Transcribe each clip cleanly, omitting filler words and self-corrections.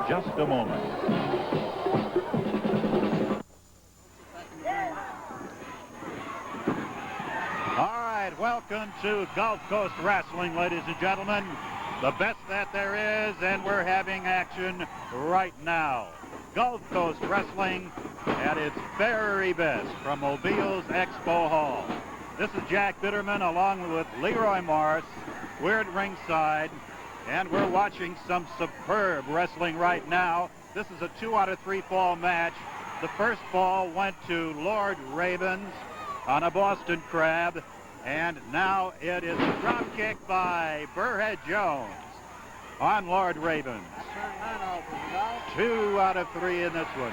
just a moment. All right, welcome to Gulf Coast Wrestling, ladies and gentlemen. The best that there is, and we're having action right now. Gulf Coast Wrestling at its very best from Mobile's Expo Hall. This is Jack Bitterman along with Leroy Morris. We're at ringside, and we're watching some superb wrestling right now. This is a 2 out of 3 fall match. The first fall went to Lord Ravens on a Boston Crab, and now it is a drop kick by BurrheadJones on Lord Ravens. 2 out of 3 in this one.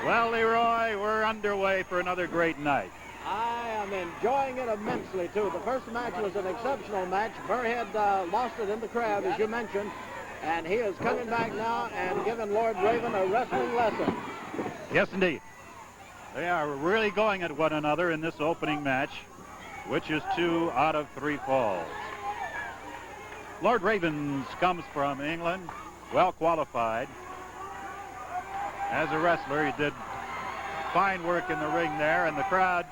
Well, Leroy, we're underway for another great night. I am enjoying it immensely, too. The first match was an exceptional match. Burrhead lost it in the Crab, as you mentioned, and he is coming back now and giving Lord Raven a wrestling lesson. Yes, indeed. They are really going at one another in this opening match, which is 2 out of 3 falls. Lord Ravens comes from England, well qualified. As a wrestler, he did fine work in the ring there, and the crowd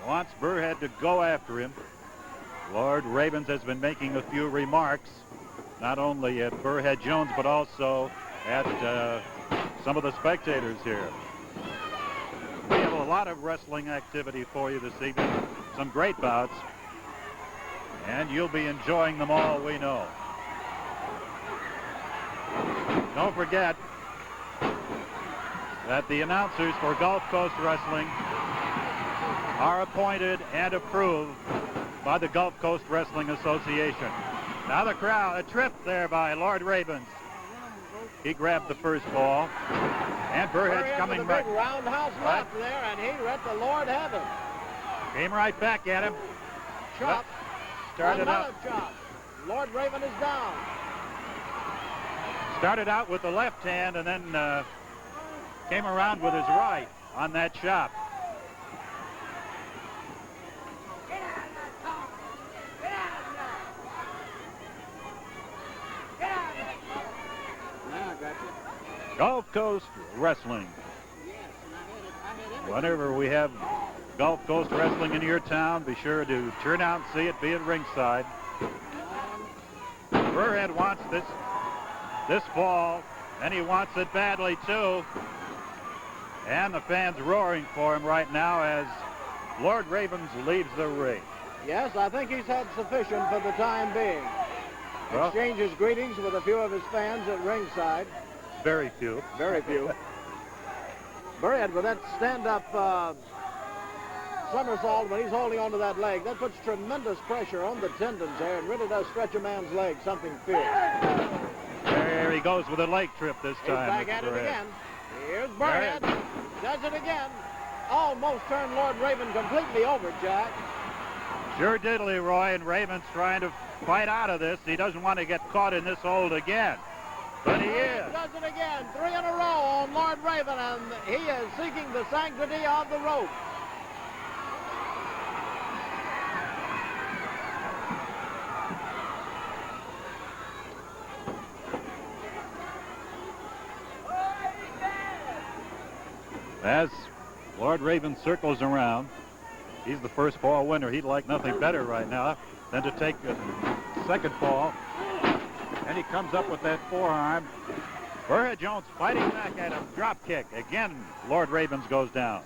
wants Burrhead to go after him. Lord Ravens has been making a few remarks, not only at BurrheadJones, but also at some of the spectators here. We have a lot of wrestling activity for you this evening, some great bouts, and you'll be enjoying them all, we know. Don't forget that the announcers for Gulf Coast Wrestling are appointed and approved by the Gulf Coast Wrestling Association. Now the crowd, a trip there by Lord Ravens. He grabbed the first ball, and Burrhead's coming back. Big roundhouse left there, and he let the Lord have him. Came right back at him. Chop. Started out. Chop. Lord Raven is down. Started out with the left hand, and then came around with his right on that chop. Gulf Coast Wrestling. Whenever we have Gulf Coast Wrestling in your town, be sure to turn out and see it, be at ringside. Burrhead wants this fall, and he wants it badly too. And the fans roaring for him right now as Lord Ravens leaves the ring. Yes, I think he's had sufficient for the time being. Well, exchanges greetings with a few of his fans at ringside. Very few. Very few. Burrhead with that stand-up somersault when he's holding onto that leg, that puts tremendous pressure on the tendons there and really does stretch a man's leg something fierce. There he goes with a leg trip this time. He's back at it again. Here's Burrhead. Does it again. Almost turned Lord Raven completely over, Jack. Sure did, Leroy, and Raven's trying to fight out of this. He doesn't want to get caught in this hold again. But he is. Does it again. 3 in a row on Lord Raven, and he is seeking the sanctity of the rope. As Lord Raven circles around, he's the first fall winner. He'd like nothing better right now than to take the second fall. And he comes up with that forearm. BurrheadJones fighting back at him. Drop kick. Again, Lord Ravens goes down.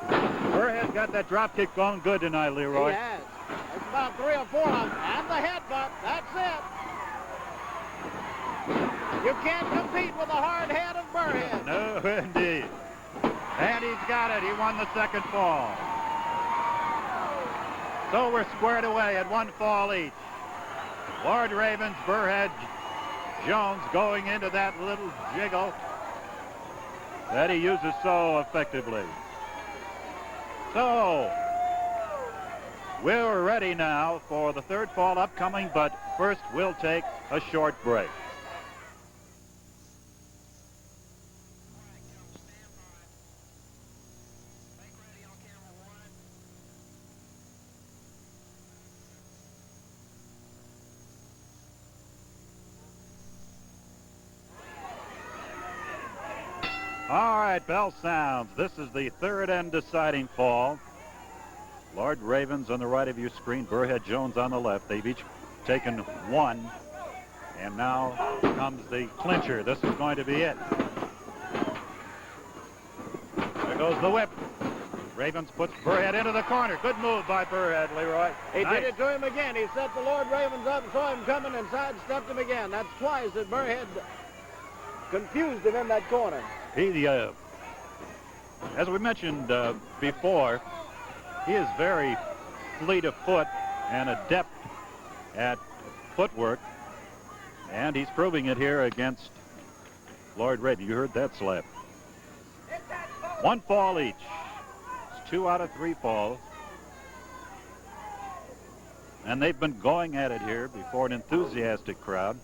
Burrhead's got that drop kick going good tonight, Leroy. He has. It's about 3 or 4 of them. And the headbutt. That's it. You can't compete with the hard head of Burrhead. No, indeed. And he's got it. He won the second fall. So we're squared away at 1 fall each. Lord Ravens, BurrheadJones going into that little jiggle that he uses so effectively. So we're ready now for the third fall upcoming, but first we'll take a short break. All right, bell sounds. This is the third and deciding fall. Lord Ravens on the right of your screen, BurrheadJones on the left. They've each taken one. And now comes the clincher. This is going to be it. There goes the whip. Ravens puts Burrhead into the corner. Good move by Burrhead, Leroy. He Nice. did it to him again. He set the Lord Ravens up, saw him coming, and sidestepped him again. That's twice that Burrhead confused him in that corner. He, as we mentioned before, he is very fleet of foot and adept at footwork, and he's proving it here against Lord Raven. You heard that slap. One fall each. It's 2 out of 3 falls. And they've been going at it here before an enthusiastic crowd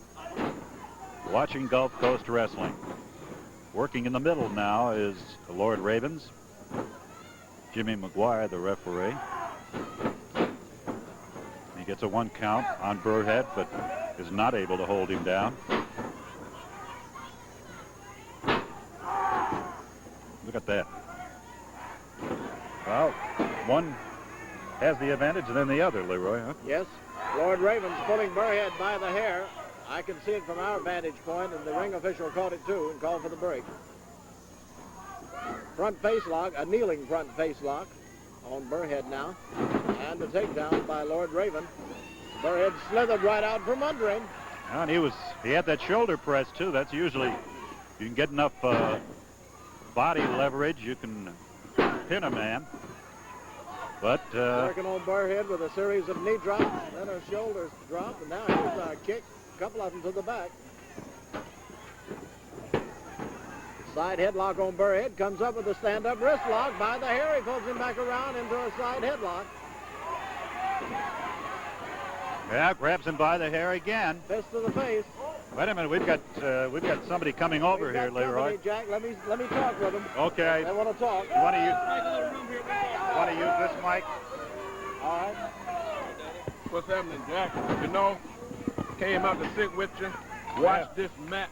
watching Gulf Coast Wrestling. Working in the middle now is the Lord Ravens. Jimmy McGuire, the referee. He gets a 1 count on Burrhead, but is not able to hold him down. Look at that. Well, one has the advantage than the other, Leroy, huh? Yes, Lord Ravens pulling Burrhead by the hair. I can see it from our vantage point, and the ring official caught it too and called for the break. Front face lock, a kneeling front face lock on Burrhead now, and the takedown by Lord Raven. Burrhead slithered right out from under him. And he had that shoulder press too. That's usually, you can get enough body leverage, you can pin a man. But working on Burrhead with a series of knee drops, then a shoulders drop, and now here's a kick, a couple of them to the back. Side headlock on Burrhead, comes up with a stand-up wrist lock by the hair. He pulls him back around into a side headlock. yeah, grabs him by the hair again. Fist to the face. Wait a minute, we've got somebody coming over here, Leroy. Company, Jack, let me talk with them. Okay. They want to talk. You want to use this mic? All right. What's happening, Jack? You know, came out to sit with you, watch this match,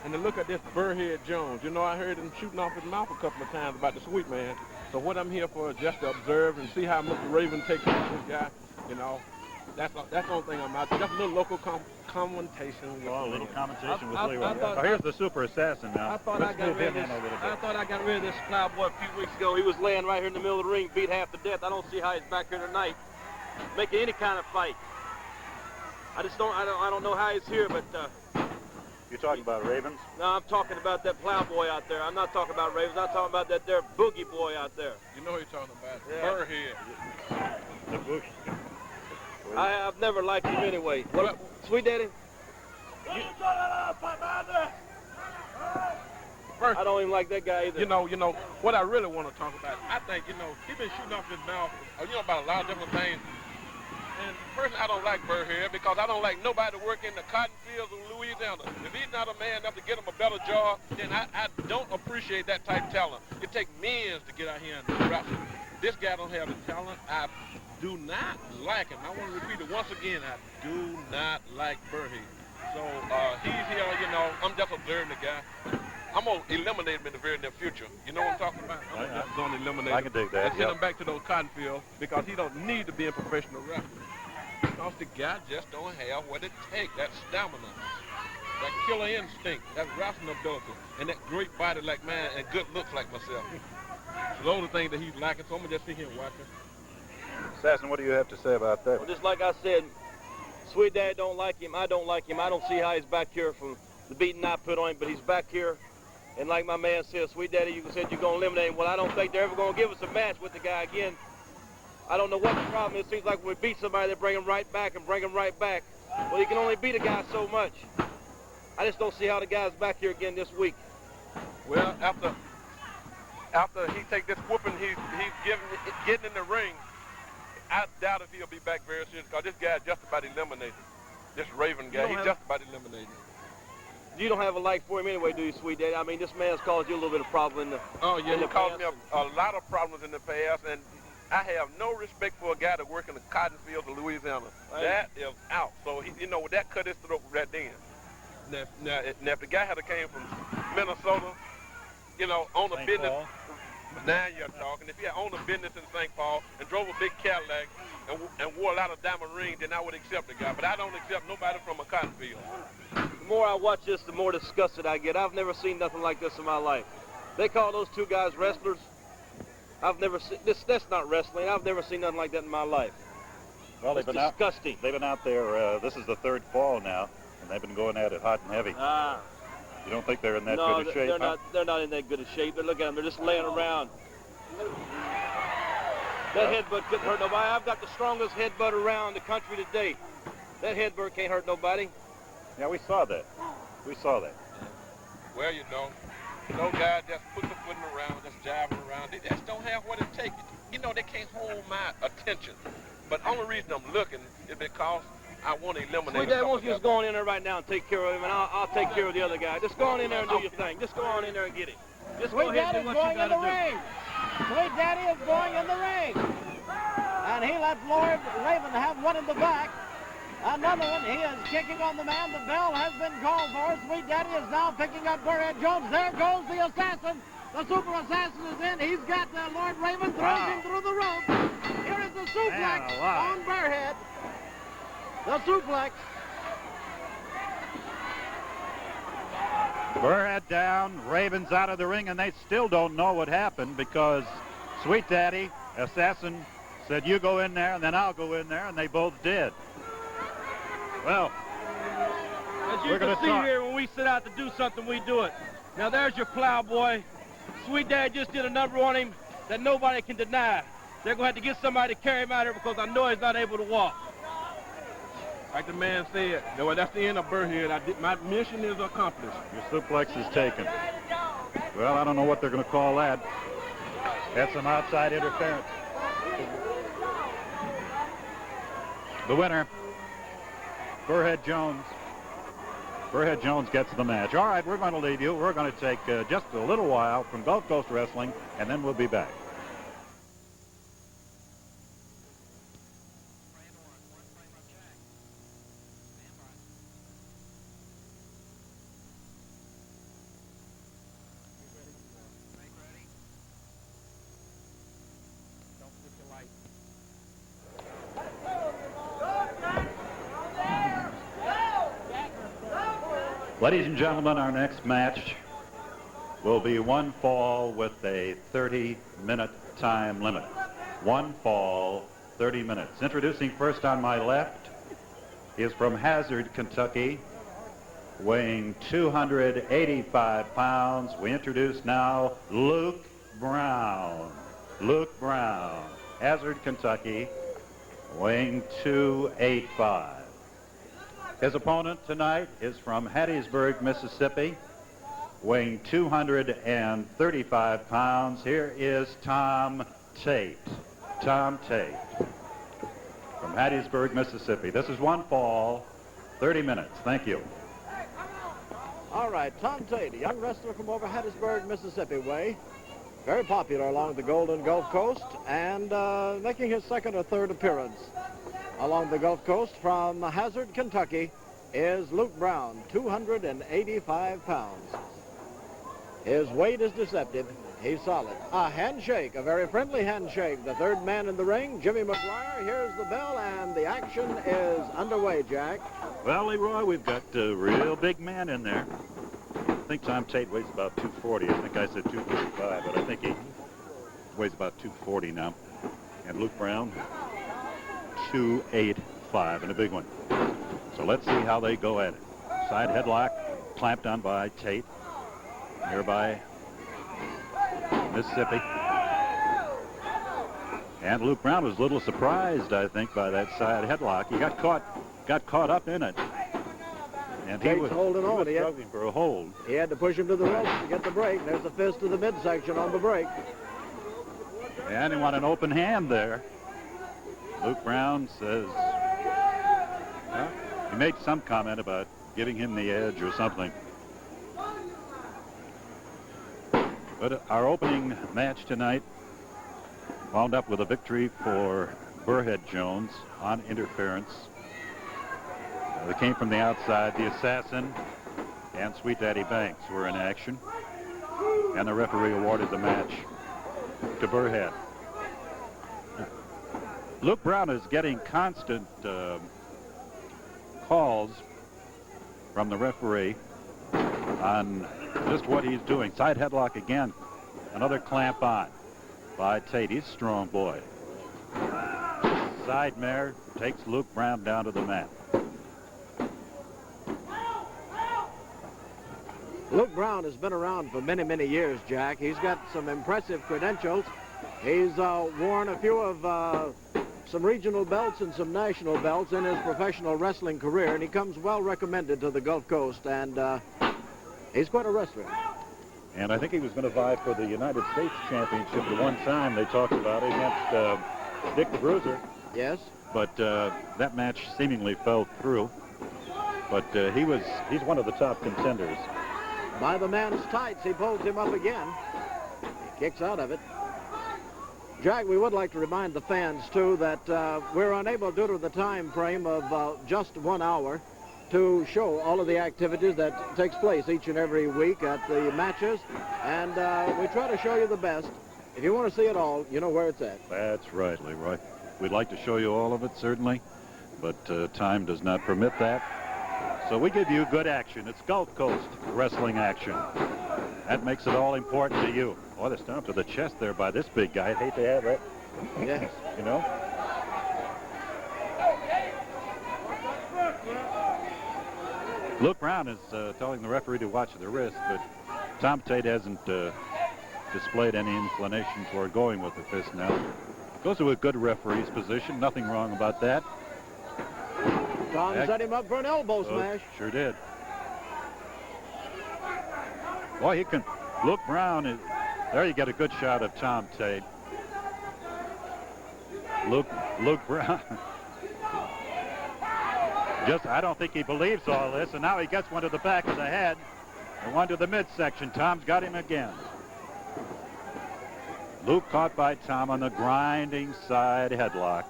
and to look at this BurrheadJones. You know, I heard him shooting off his mouth a couple of times about the sweet man. So what I'm here for is just to observe and see how Mr. Raven takes care of this guy. You know, that's the only thing I'm out. Just a little local commentation. Oh, a little commentation with I Leroy. thought- here's the super assassin now. I thought Let's I got move rid him of in a little this. bit. I thought I got rid of this plowboy a few weeks ago. He was laying right here in the middle of the ring, beat half to death. I don't see how he's back here tonight, making any kind of fight. I don't know how he's here, but You talking about Ravens? no, I'm talking about that plowboy out there. I'm not talking about Ravens. I'm talking about that there boogie boy out there. You know what you're talking about. Yeah. Burrhead. The bush. I've never liked him anyway. What, Sweet Daddy? First, I don't even like that guy either. you know, what I really want to talk about, I think, he's been shooting off his mouth, about a lot of different things. And personally, I don't like Burrhead because I don't like nobody to work in the cotton fields of Louisiana. If he's not a man enough to get him a better job, then I don't appreciate that type of talent. It takes millions to get out here and wrestle. This guy don't have the talent. I do not like him. I want to repeat it once again. I do not like Burrhead. So he's here, I'm just observing the guy. I'm going to eliminate him in the very near future. You know what I'm talking about? I'm just going to eliminate him. I can dig that, And send yeah. him back to those cotton fields because he don't need to be in professional wrestling. Because the guy just don't have what it takes, that stamina, that killer instinct, that wrestling ability, and that great body like mine and good looks like myself. So those are the things that he's lacking, so I'm going to just sit here and watch him. Assassin, what do you have to say about that? Well, just like I said, Sweet Dad don't like him. I don't like him. I don't see how he's back here from the beating I put on him, but he's back here. And like my man said, Sweet Daddy, you said you're going to eliminate him. Well, I don't think they're ever going to give us a match with the guy again. I don't know what the problem is. It seems like when we beat somebody, they bring him right back and bring him right back. Well, he can only beat a guy so much. I just don't see how the guy's back here again this week. Well, after he take this whooping he's getting in the ring, I doubt if he'll be back very soon because this guy's just about eliminated. This Raven guy, he's just about eliminated. You don't have a like for him anyway, do you, Sweet Daddy? I mean, this man's caused you a little bit of problem in the Oh, yeah, in he the caused me past. a lot of problems in the past, and I have no respect for a guy that works in the cotton fields of Louisiana. Right. That is out. So, that cut his throat right then. Now, if the guy had came from Minnesota, you know, own a St. business. Paul. Now you're talking. If he had owned a business in St. Paul and drove a big Cadillac and wore a lot of diamond rings, then I would accept the guy. But I don't accept nobody from a cotton field. The more I watch this, the more disgusted I get. I've never seen nothing like this in my life. They call those two guys wrestlers. I've never seen this. That's not wrestling. I've never seen nothing like that in my life. Well, It's disgusting. They've been out there. This is the third fall now, and they've been going at it hot and heavy. You don't think they're in that good of shape? They're not in that good of shape. But look at them. They're just laying around. That headbutt couldn't hurt nobody. I've got the strongest headbutt around the country today. That headbutt can't hurt nobody. Yeah, we saw that. We saw that. Well, you know, those guys just put the foot around, just jiving around. They just don't have what it takes. You know, they can't hold my attention. But the only reason I'm looking is because I want to eliminate. Sweet Dad, won't you just go on in there right now and take care of him, and I'll take care of the other guy. Just go on in there and do your thing. Just go on in there and get him. Just go Sweet ahead Daddy's and do what you going in got the to do. ring. Sweet Daddy is going in the ring. And he lets Lord Raven have one in the back. Another one, he is kicking on the man. The bell has been called for. Sweet Daddy is now picking up BurrheadJones. There goes the assassin. The super assassin is in. He's got Lord Raven, throws him through the rope. Here is the suplex on Burrhead. The suplex. Burrhead down, Raven's out of the ring, and they still don't know what happened because Sweet Daddy, assassin, said, you go in there, and then I'll go in there, and they both did. Well, As you we're can gonna see talk. here, when we set out to do something, we do it. Now there's your plowboy. Sweet Dad just did a number on him that nobody can deny. They're going to have to get somebody to carry him out here because I know he's not able to walk. Like the man said, no, that's the end of Burrhead. My mission is accomplished. Your suplex is taken. Well, I don't know what they're going to call that. That's some outside interference. The winner, BurrheadJones. BurrheadJones gets the match. All right, we're going to leave you. We're going to take just a little while from Gulf Coast Wrestling, and then we'll be back. Ladies and gentlemen, our next match will be one fall with a 30-minute time limit. One fall, 30 minutes. Introducing first on my left, he is from Hazard, Kentucky, weighing 285 pounds. We introduce now Luke Brown. Luke Brown, Hazard, Kentucky, weighing 285. His opponent tonight is from Hattiesburg, Mississippi, weighing 235 pounds. Here is Tom Tate. Tom Tate from Hattiesburg, Mississippi. This is one fall, 30 minutes. Thank you. All right, Tom Tate, a young wrestler from over Hattiesburg, Mississippi way. Very popular along the Golden Gulf Coast and making his second or third appearance along the Gulf Coast from Hazard, Kentucky, is Luke Brown, 285 pounds. His weight is deceptive. He's solid. A handshake, a very friendly handshake. The third man in the ring, Jimmy McGuire. Here's the bell, and the action is underway, Jack. Well, Leroy, we've got a real big man in there. I think Tom Tate weighs about 240. I think I said 235, but I think he weighs about 240 now. And Luke Brown, 285, and a big one. So let's see how they go at it. Side headlock clamped on by Tate, nearby Mississippi. And Luke Brown was a little surprised, I think, by that side headlock. He got caught up in it. And he was holding on. He was struggling for a hold. He had to push him to the ropes to get the break. There's a fist to the midsection on the break. And he wanted an open hand there. Luke Brown says, well, he made some comment about giving him the edge or something. But our opening match tonight wound up with a victory for BurrheadJones on interference. They came from the outside. The Assassin and Sweet Daddy Banks were in action. And the referee awarded the match to Burrhead. Luke Brown is getting constant calls from the referee on just what he's doing. Side headlock again. Another clamp on by Tate. He's a strong boy. Side mare takes Luke Brown down to the mat. Luke Brown has been around for many, many years, Jack. He's got some impressive credentials. He's worn a few of some regional belts and some national belts in his professional wrestling career, and he comes well recommended to the Gulf Coast, and he's quite a wrestler. And I think he was going to vie for the United States Championship the one time they talked about it against Dick the Bruiser. Yes. But that match seemingly fell through. But he's one of the top contenders. By the man's tights, he pulls him up again. He kicks out of it. Jack, we would like to remind the fans, too, that we're unable, due to the time frame of just 1 hour, to show all of the activities that takes place each and every week at the matches. And we try to show you the best. If you want to see it all, you know where it's at. That's right, Leroy. We'd like to show you all of it, certainly, but time does not permit that. So we give you good action. It's Gulf Coast wrestling action. That makes it all important to you. Oh, the stomp to the chest there by this big guy. I'd hate to have that. Yes. You know? Luke Brown is telling the referee to watch the wrist, but Tom Tate hasn't displayed any inclination toward going with the fist now. Goes to a good referee's position. Nothing wrong about that. Tom set him up for an elbow smash. Sure did. Boy, he can. Luke Brown is. There you get a good shot of Tom Tate. Luke Brown. I don't think he believes all this, and now he gets one to the back of the head and one to the midsection. Tom's got him again. Luke caught by Tom on the grinding side headlock.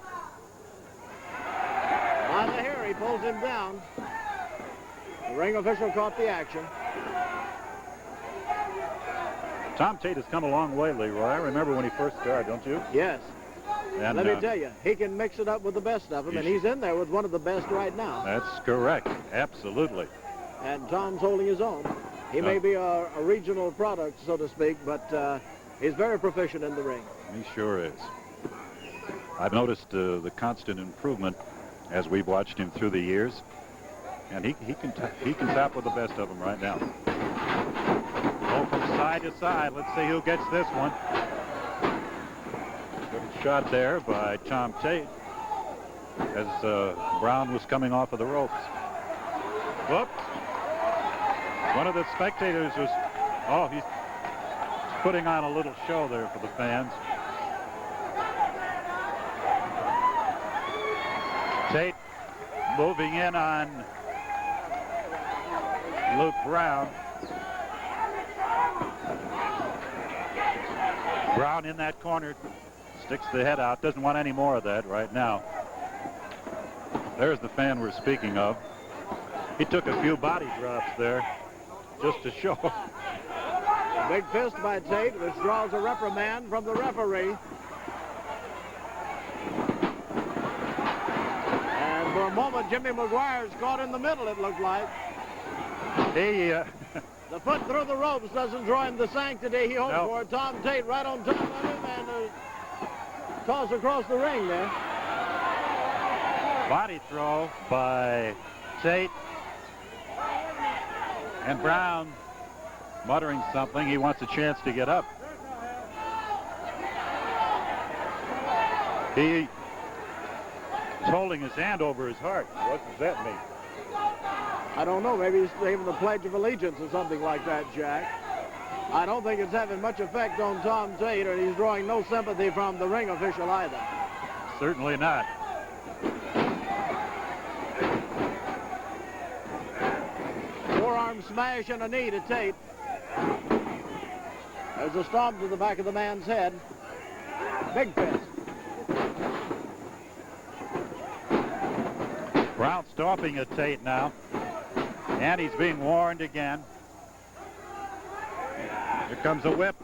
By the hair, he pulls him down. The ring official caught the action. Tom Tate has come a long way, Leroy. I remember when he first started, don't you? Yes. And, let me tell you, he can mix it up with the best of them, and he's in there with one of the best right now. That's correct. Absolutely. And Tom's holding his own. He may be a regional product, so to speak, but he's very proficient in the ring. He sure is. I've noticed the constant improvement as we've watched him through the years, and he can top with the best of them right now. Go from side to side. Let's see who gets this one. Good shot there by Tom Tate as Brown was coming off of the ropes. Whoops. One of the spectators was, he's putting on a little show there for the fans. Tate moving in on Luke Brown. Brown in that corner, sticks the head out, doesn't want any more of that right now. There's the fan we're speaking of. He took a few body drops there just to show. Big fist by Tate, which draws a reprimand from the referee. And for a moment, Jimmy McGuire's caught in the middle, it looked like. The foot through the ropes doesn't draw him the sanctity he hoped for. Tom Tate right on top of him and toss across the ring there. Body throw by Tate. And Brown muttering something. He wants a chance to get up. He is holding his hand over his heart. What does that mean? I don't know. Maybe he's saving the Pledge of Allegiance or something like that, Jack. I don't think it's having much effect on Tom Tate, and he's drawing no sympathy from the ring official either. Certainly not. Forearm smash and a knee to Tate. There's a stomp to the back of the man's head. Big fist. Brown stomping at Tate now. And he's being warned again. Here comes a whip.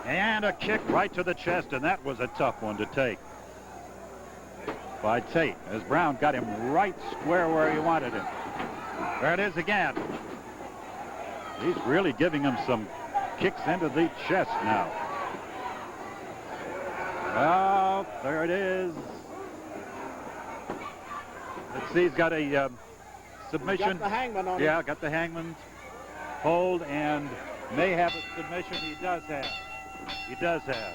And a kick right to the chest, and that was a tough one to take by Tate, as Brown got him right square where he wanted him. There it is again. He's really giving him some kicks into the chest now. Oh, there it is. Let's see, he's got a submission. Got the hangman on Yeah, him. got the hangman's hold and may have a submission. He does have. He does have.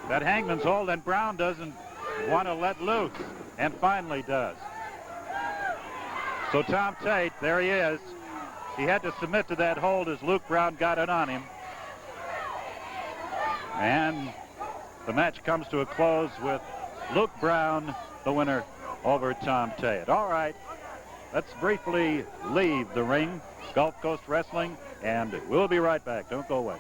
That hangman's hold, and Brown doesn't want to let loose, and finally does. So Tom Tate, there he is. He had to submit to that hold as Luke Brown got it on him. And the match comes to a close with Luke Brown, the winner, over Tom Tate. All right, let's briefly leave the ring, Gulf Coast Wrestling, and we'll be right back. Don't go away.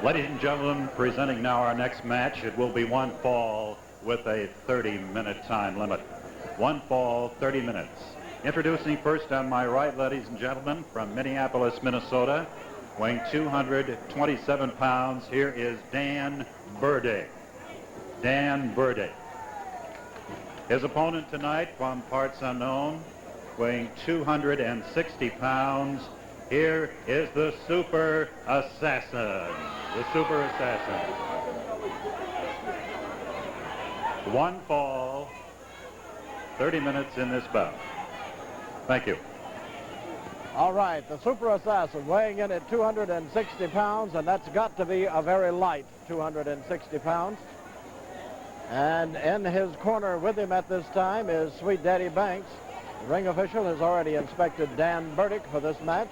Ladies and gentlemen, presenting now our next match. It will be one fall with a 30-minute time limit. One fall, 30 minutes. Introducing first on my right, ladies and gentlemen, from Minneapolis, Minnesota, weighing 227 pounds, here is Dan Burdick. Dan Burdick. His opponent tonight, from parts unknown, weighing 260 pounds, here is the Super Assassin. The Super Assassin. One fall, 30 minutes in this bout. Thank you. All right, the Super Assassin weighing in at 260 pounds, and that's got to be a very light 260 pounds. And in his corner with him at this time is Sweet Daddy Banks. The ring official has already inspected Dan Burdick for this match.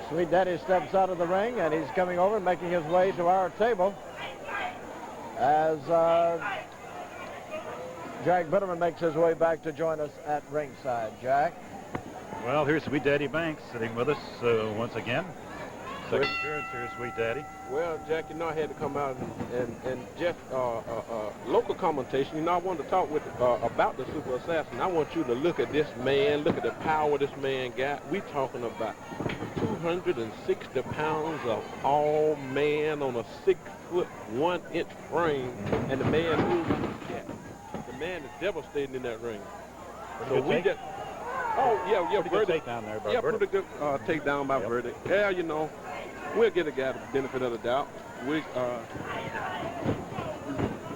Sweet Daddy steps out of the ring, and he's coming over and making his way to our table as Jack Bitterman makes his way back to join us at ringside. Jack? Well, here's Sweet Daddy Banks sitting with us once again. Second appearance here, Sweet Daddy. Well, Jack, you know I had to come out and Jeff, local commentation, you know, I wanted to talk with about the Super Assassin. I want you to look at this man, look at the power this man got. We talking about 260 pounds of all man on a 6'1" frame, and the man moves like a cat. The man is devastating in that ring. So we just, yeah, Burdick down there, yeah, pretty good takedown by Burdick. Yeah, you know, we'll get a guy the benefit of the doubt. We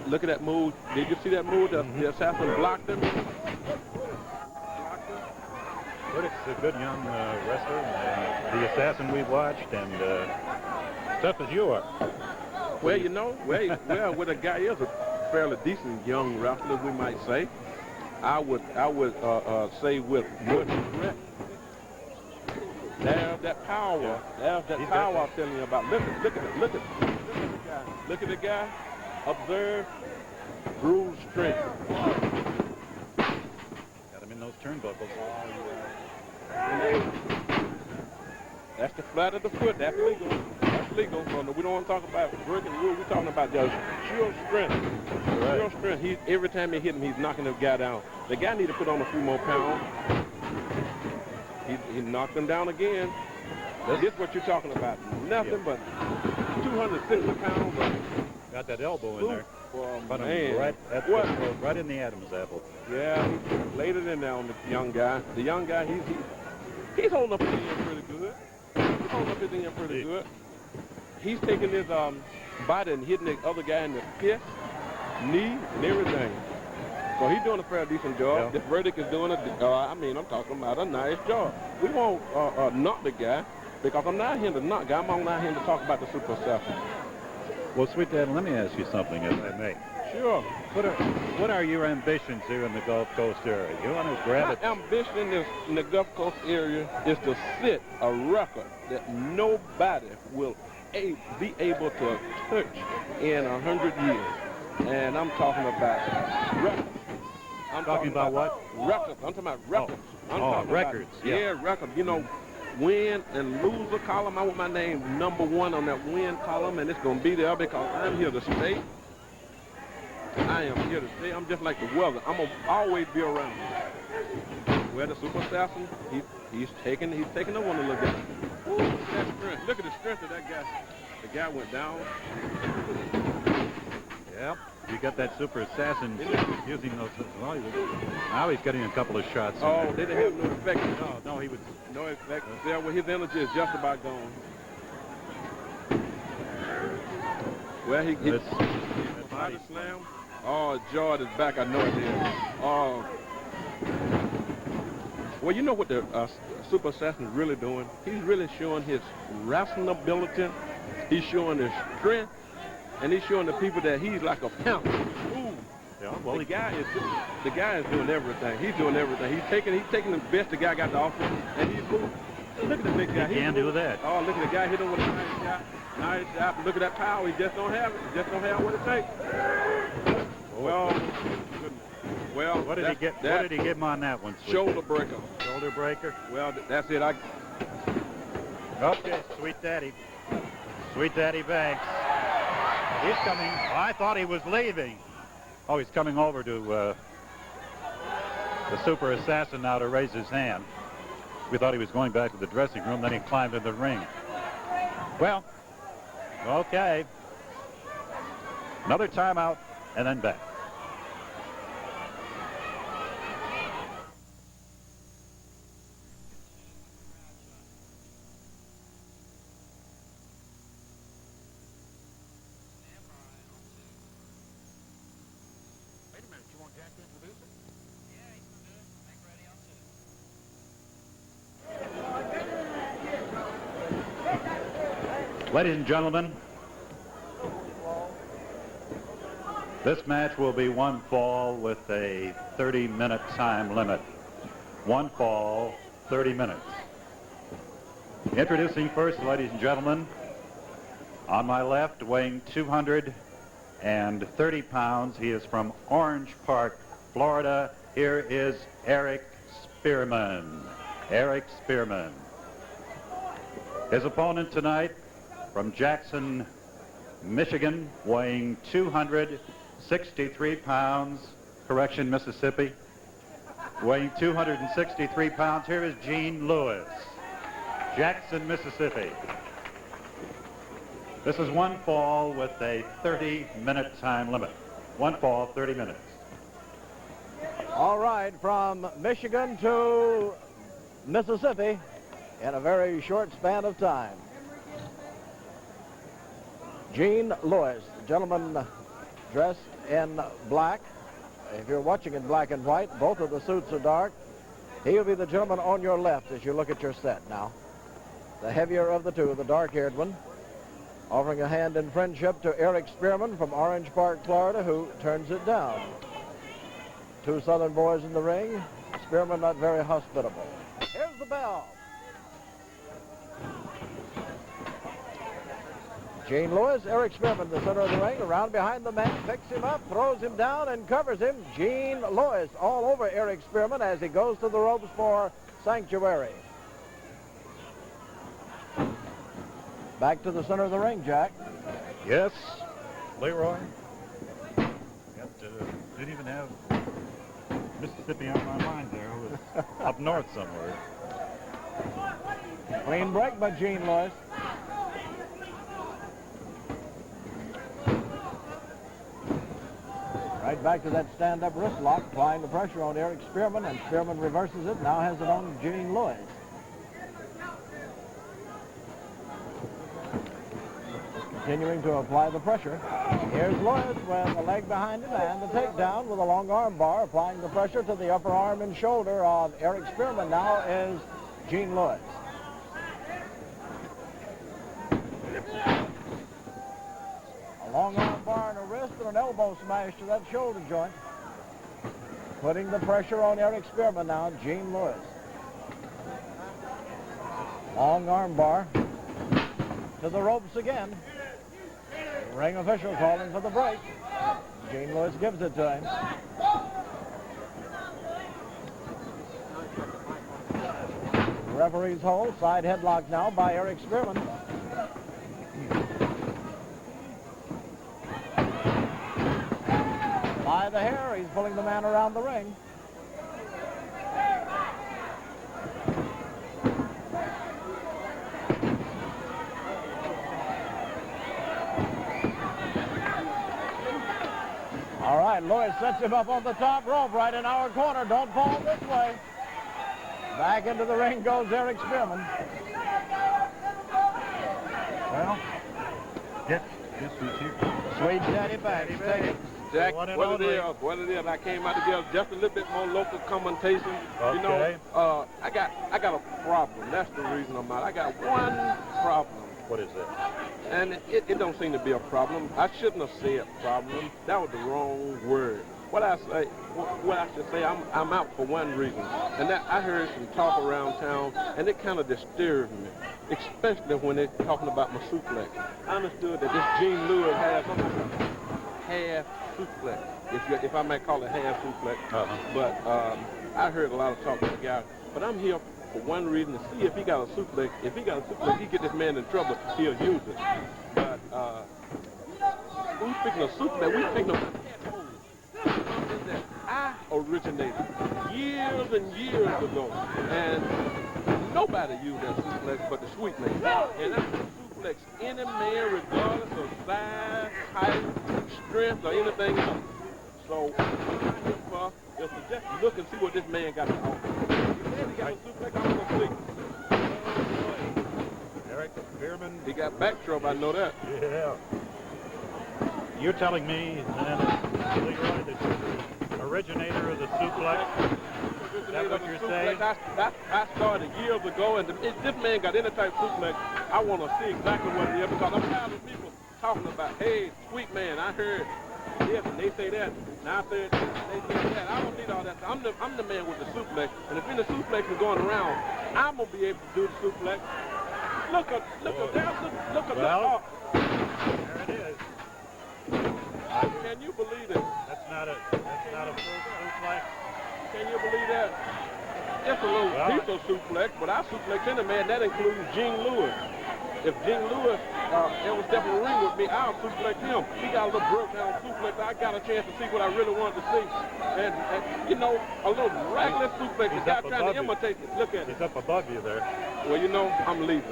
look at that move. Did you see that move? The assassin blocked him. Burdick's a good young wrestler, the assassin we've watched, and tough as you are. Well, you know, well, the guy is a fairly decent young wrestler, we might say. I would say with good regret. There's that power. Yeah. There's that power I'm telling you about. Look at the guy. Look at the guy. Observe. Bruise strength. Got him in those turnbuckles. That's the flat of the foot. That's legal. That's legal. So we don't want to talk about breaking rules. We're talking about just sheer strength. Right. Sheer strength. Every time he hit him, he's knocking the guy down. The guy need to put on a few more pounds. He knocked him down again. This is what you're talking about. Nothing but 260 pounds of got that elbow in there. Oh, but man. Right in the Adam's apple. Yeah, he laid it in there on the young guy. The young guy, he's holding up his end pretty good. He's holding up his end pretty good. He's taking his body and hitting the other guy in the fist, knee, and everything. So he's doing a fairly decent job. Yeah. This Burdick is doing I'm talking about a nice job. We won't knock the guy because I'm not here to knock guy. I'm not here to talk about the Super Assassin. Well, Sweet Dad, let me ask you something, if I may. Sure. What are your ambitions here in the Gulf Coast area? You want to grab it? My ambition in the Gulf Coast area is to set a record that nobody will be able to touch in 100 years. And I'm talking about records. I'm talking about what? Records. I'm talking about records. Records. Yeah, records. You know, win and loser column. I want my name #1 on that win column, and it's going to be there because I'm here to stay. I am here to stay. I'm just like the weather. I'm going to always be around. Well, the Super Assassin, he's taking the one to look at. Ooh, that strength. Look at the strength of that guy. The guy went down. Yep. You got that Super Assassin using those. Well, now he's getting a couple of shots. Oh, they didn't have no effect. No, he was. No effect. There, well, his energy is just about gone. Well, he gets body slam. Oh, George is back. I know it is. Oh. Well, you know what the Super Assassin is really doing? He's really showing his wrestling ability. He's showing his strength. And he's showing the people that he's like a panther. Ooh. Yeah, well, the guy is doing everything. He's doing everything. He's taking the best the guy got to offer, and he's moving. Look at the big guy. He can do that. Oh, look at the guy hit him with a nice shot. Nice shot. Look at that power. He just don't have it. He just don't have what it takes. Well, what did he get? What did he give him on that one? Shoulder breaker. Shoulder breaker. Well, that's it. Okay, Sweet Daddy. Sweet Daddy Banks. He's coming. I thought he was leaving. Oh, he's coming over to the Super Assassin now to raise his hand. We thought he was going back to the dressing room. Then he climbed in the ring. Well, okay. Another timeout and then back. Ladies and gentlemen, this match will be one fall with a 30-minute time limit. One fall, 30 minutes. Introducing first, ladies and gentlemen, on my left, weighing 230 pounds. He is from Orange Park, Florida. Here is Eric Spearman. Eric Spearman. His opponent tonight, from Jackson, Michigan, weighing 263 pounds, correction, Mississippi, weighing 263 pounds. Here is Gene Lewis, Jackson, Mississippi. This is one fall with a 30-minute time limit. One fall, 30 minutes. All right, from Michigan to Mississippi in a very short span of time. Gene Lewis, the gentleman dressed in black. If you're watching in black and white, both of the suits are dark. He'll be the gentleman on your left as you look at your set now. The heavier of the two, the dark-haired one, offering a hand in friendship to Eric Spearman from Orange Park, Florida, who turns it down. Two Southern boys in the ring. Spearman not very hospitable. Here's the bell. Gene Lewis, Eric Spearman, the center of the ring, around behind the man, picks him up, throws him down, and covers him. Gene Lewis all over Eric Spearman as he goes to the ropes for sanctuary. Back to the center of the ring, Jack. Yes, Leroy. Didn't even have Mississippi on my mind there. It was up north somewhere. Clean break by Gene Lewis. Right back to that stand-up wrist lock, applying the pressure on Eric Spearman, and Spearman reverses it, now has it on Gene Lewis. Continuing to apply the pressure. Here's Lewis with a leg behind him and the takedown with a long arm bar, applying the pressure to the upper arm and shoulder of Eric Spearman. Now is Gene Lewis. A long arm bar and a wrist and an elbow smash to that shoulder joint. Putting the pressure on Eric Spearman now, Gene Lewis. Long arm bar to the ropes again. Ring official calling for the break. Gene Lewis gives it to him. Referee's hold. Side headlock now by Eric Spearman. By the hair, he's pulling the man around the ring. All right, Lewis sets him up on the top rope right in our corner. Don't fall this way. Back into the ring goes Eric Spearman. Well, guess who's here? Sweet Daddy Banks. Take it. Jack, what it is, I came out together just a little bit more local commentation. Okay. You know, I got a problem. That's the reason I'm out. I got one problem. What is it? And it don't seem to be a problem. I shouldn't have said problem. That was the wrong word. What I should say, I'm out for one reason. And that I heard some talk around town, and it kind of disturbed me, especially when they're talking about my suplex. I understood that this Gene Lewis has something half suplex, if I may call it half suplex. But I heard a lot of talk to the guy. But I'm here for one reason, to see if he got a suplex. If he got a suplex, he get this man in trouble, he'll use it. But we speaking of suplex, we speaking of something that I originated years and years ago. And nobody used that suplex but the Sweet Man. And that's the suplex any man, regardless of size, height, strength, or anything else. So what I'm here for is to just look and see what this man got to offer. He got a suplex, I'm going to see. Eric Spearman. He got back trouble, I know that. Yeah. You're telling me, then, Leroy, that you're the originator of the suplex? Is that what you're saying? I started years ago, and if this man got any type of suplex, I want to see exactly what it is, because I'm tired of people talking about, hey, Sweet Man, I heard this, and they say that. Now I said this, they say that. I don't need all that. I'm the man with the suplex, and if any suplex is going around, I'm going to be able to do the suplex. Look at Well, there it is. Can you believe it? That's not a full suplex. Can you believe that? Just a little piece of suplex, but I suplex any man. That includes Gene Lewis. If Gene Lewis ever step in the ring with me, I'll suplex him. He got a little broke down suplex. I got a chance to see what I really wanted to see. And you know, a little regular suplex. The guy trying to imitate it. Look at it. He's up above you there. Well, you know, I'm leaving.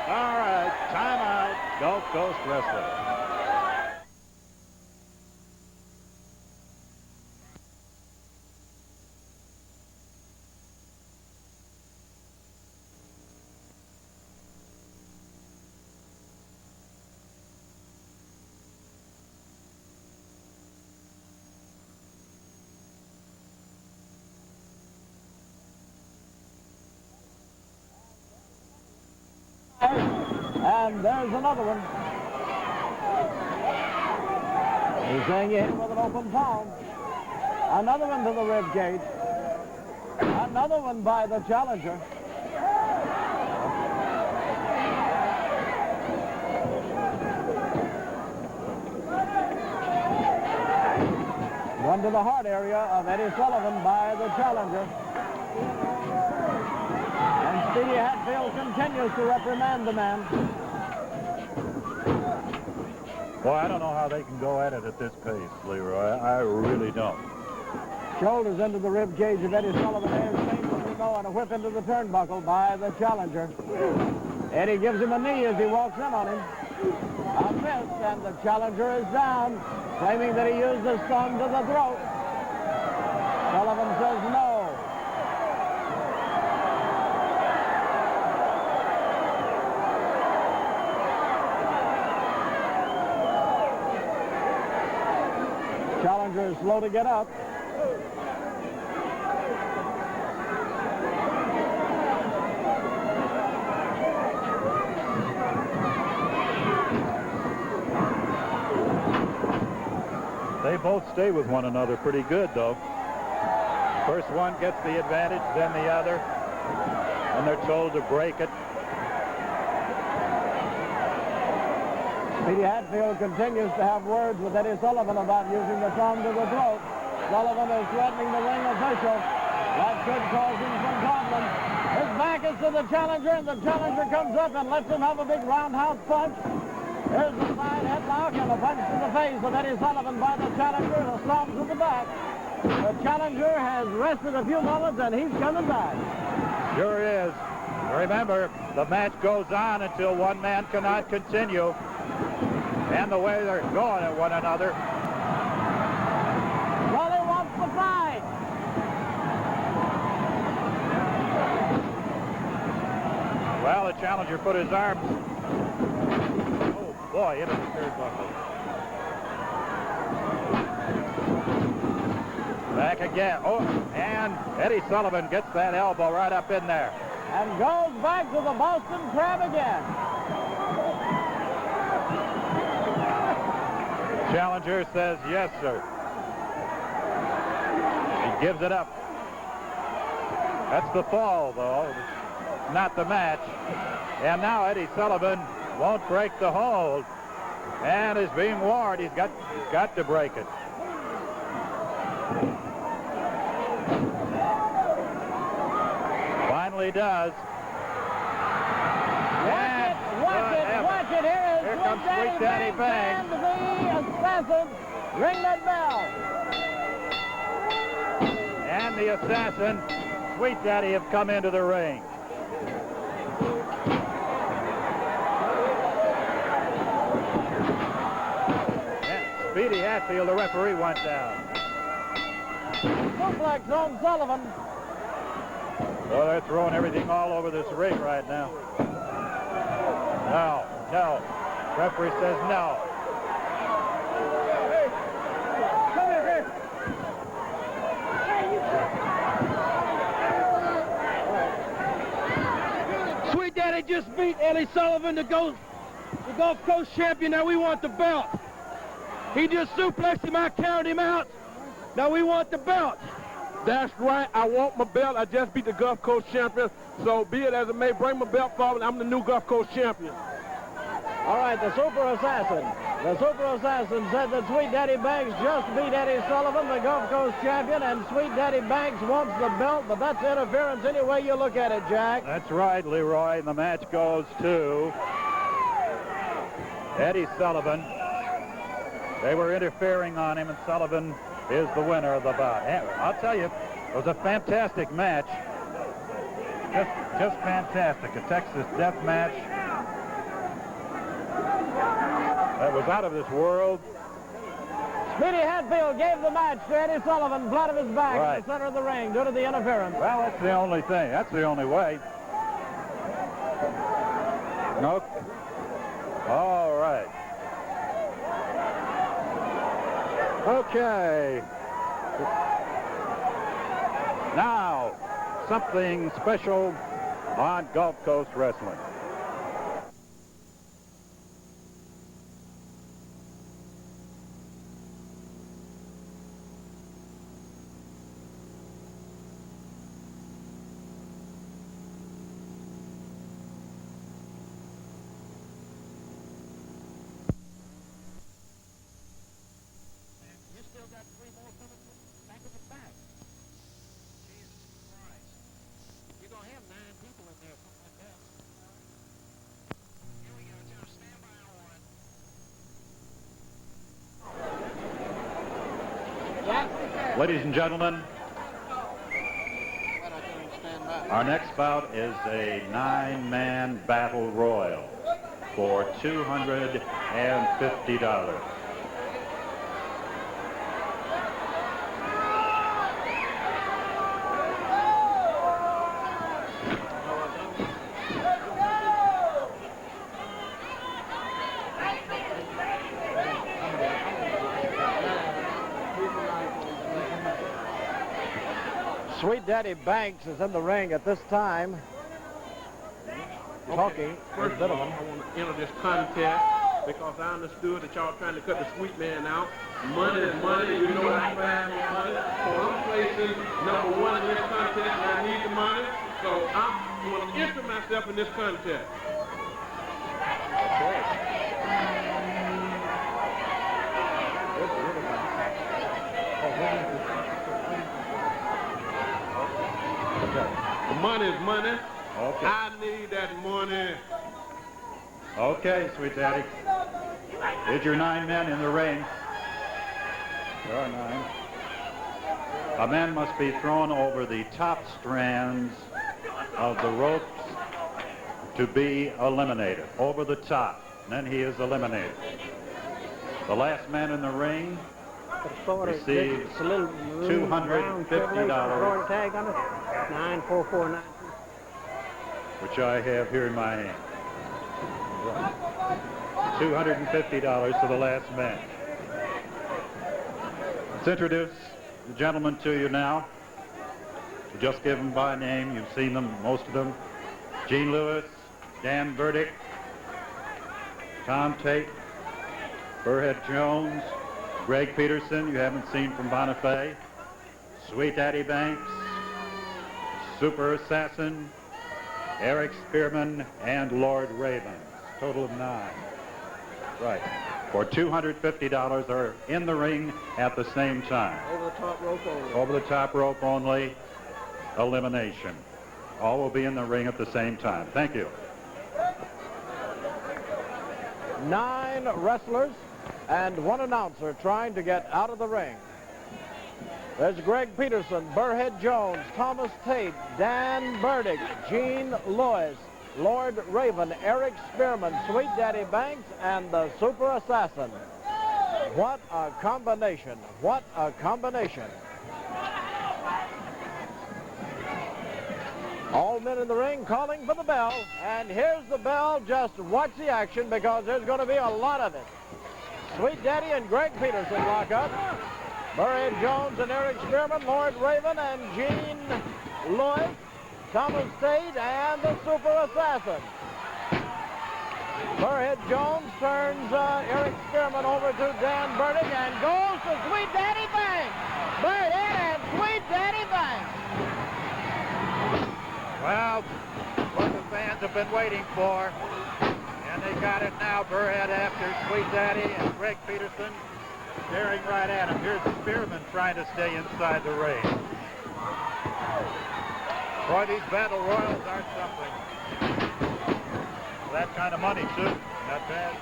All right, timeout. Gulf Coast Wrestling. And there's another one. He's saying he hit him with an open palm. Another one to the rib cage. Another one by the challenger. One to the heart area of Eddie Sullivan by the challenger. And Speedy Hatfield continues to reprimand the man. Boy, I don't know how they can go at it at this pace, Leroy. I really don't. Shoulders into the rib cage of Eddie Sullivan. There's Tate, as we know, and a whip into the turnbuckle by the challenger. Eddie gives him a knee as he walks in on him. A miss, and the challenger is down, claiming that he used his thumb to the throat. Sullivan says no. Challenger is slow to get up. They both stay with one another pretty good, though. First one gets the advantage, then the other, and they're told to break it. Speedy Hatfield continues to have words with Eddie Sullivan about using the thumb to the throat. Sullivan is threatening the ring official. That could cause him some problems. His back is to the challenger, and the challenger comes up and lets him have a big roundhouse punch. Here's the side headlock and a punch to the face of Eddie Sullivan by the challenger and a stomp to the back. The challenger has rested a few moments, and he's coming back. Sure is. Remember, the match goes on until one man cannot continue. And the way they're going at one another. Sully wants the fight. Well, the challenger put his arms. Oh, boy, into the turnbuckle. Back again. Oh, and Eddie Sullivan gets that elbow right up in there. And goes back to the Boston Crab again. Challenger says, yes, sir. He gives it up. That's the fall, though, not the match. And now Eddie Sullivan won't break the hold and is being warned. He's got to break it. Finally does. Watch it. Here comes Sweet Daddy Banks. And the assassin. Ring that bell. And the assassin, Sweet Daddy, have come into the ring. And Speedy Hatfield, the referee, went down. Suplex on Sullivan. Well, they're throwing everything all over this ring right now. No. Referee says no. Hey, come here. Sweet Daddy just beat Eddie Sullivan, the Gulf Coast champion. Now we want the belt. He just suplexed him. I counted him out. Now we want the belt. That's right. I want my belt. I just beat the Gulf Coast champion. So be it as it may, bring my belt forward. I'm the new Gulf Coast champion. All right, the Super Assassin. The Super Assassin said that Sweet Daddy Banks just beat Eddie Sullivan, the Gulf Coast champion, and Sweet Daddy Banks wants the belt, but that's interference any way you look at it, Jack. That's right, Leroy, and the match goes to Eddie Sullivan. They were interfering on him, and Sullivan is the winner of the bout. I'll tell you, it was a fantastic match. Just fantastic. A Texas death match. That was out of this world. Speedy Hatfield gave the match to Eddie Sullivan, flat of his back in the center of the ring due to the interference. Well, that's the only thing. That's the only way. No. All right. Okay. Now, something special on Gulf Coast Wrestling. Ladies and gentlemen, our next bout is a 9-man battle royal for $250. Sweet Daddy Banks is in the ring at this time. Talking. First of all, I want to enter this contest because I understood that y'all trying to cut the sweet man out. Money is money. You know I find money. So I'm placing number one in this contest, and I need the money. So I'm going to enter myself in this contest. Okay. The money is money. Okay. I need that money. Okay, Sweet Daddy. Here's your 9 men in the ring. There are 9. A man must be thrown over the top strands of the ropes to be eliminated. Over the top. And then he is eliminated. The last man in the ring receives $250. Tag on it. 94492. Which I have here in my hand. $250 to the last man. Let's introduce the gentlemen to you now. We'll just give them by name. You've seen them, most of them. Gene Lewis, Dan Burdick, Tom Tate, BurrheadJones, Greg Peterson, you haven't seen from Bonifay, Sweet Daddy Banks, Super Assassin, Eric Spearman, and Lord Ravens. Total of 9. Right. For $250 are in the ring at the same time. Over the top rope only. Over the top rope only. Elimination. All will be in the ring at the same time. Thank you. 9 wrestlers and 1 announcer trying to get out of the ring. There's Greg Peterson, BurrheadJones, Thomas Tate, Dan Burdick, Gene Lewis, Lord Raven, Eric Spearman, Sweet Daddy Banks, and the Super Assassin. What a combination. What a combination. All men in the ring calling for the bell. And here's the bell. Just watch the action because there's going to be a lot of it. Sweet Daddy and Greg Peterson lock up. BurrheadJones and Eric Spearman, Lord Raven and Gene Lewis, Thomas Tate, and the Super Assassin. BurrheadJones turns Eric Spearman over to Dan Burdick and goes to Sweet Daddy Banks. Burrhead and Sweet Daddy Banks. Well, what the fans have been waiting for. And they got it now. Burrhead after Sweet Daddy and Greg Peterson staring right at him. Here's Spearman trying to stay inside the ring. Boy, these battle royals are something. That kind of money, too. Not bad.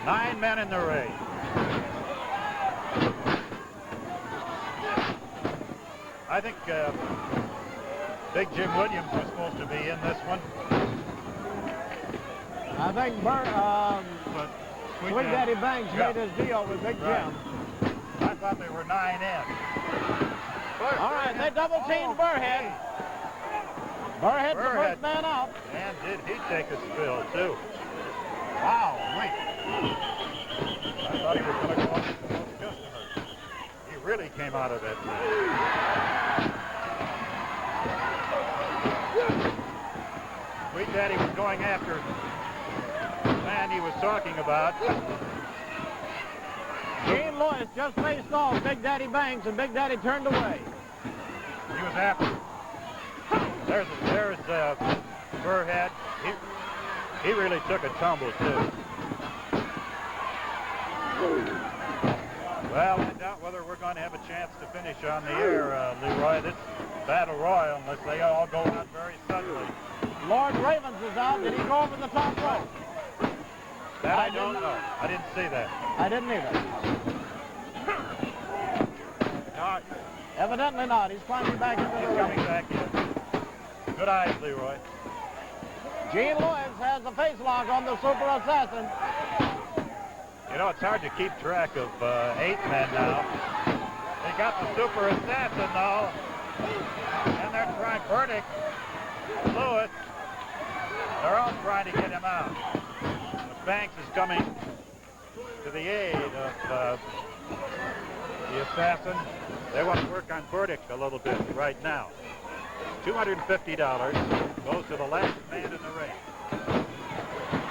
9 men in the ring. I think Big Jim Williams was supposed to be in this one. I think Sweet Daddy Banks made his deal with Big Jim. I thought there were 9 in. All right, they double teamed Burrhead. Burrhead's the first man out. And did he take a spill, too? Wow, wait. I thought he was going to go up to those customers. He really came out of it. Sweet Daddy was going after the man he was talking about. Gene Lewis just faced off Big Daddy Banks, and Big Daddy turned away. He was after. There's Burrhead. He really took a tumble, too. Well, I doubt whether we're going to have a chance to finish on the air, Leroy. This battle royal, unless they all go out very suddenly. Lord Ravens is out. Did he go over the top rope? That I don't know. I didn't see that. I didn't either. No, Evidently not. He's climbing back into the he's ring. coming back in. Good eyes, Leroy. Gene Lewis has the face lock on the Super Assassin. You know, it's hard to keep track of 8 men now. They got the Super Assassin, though. And they're trying Burdick, Lewis. They're all trying to get him out. But Banks is coming to the aid of the Assassin. They want to work on Burdick a little bit right now. $250 goes to the last man in the ring.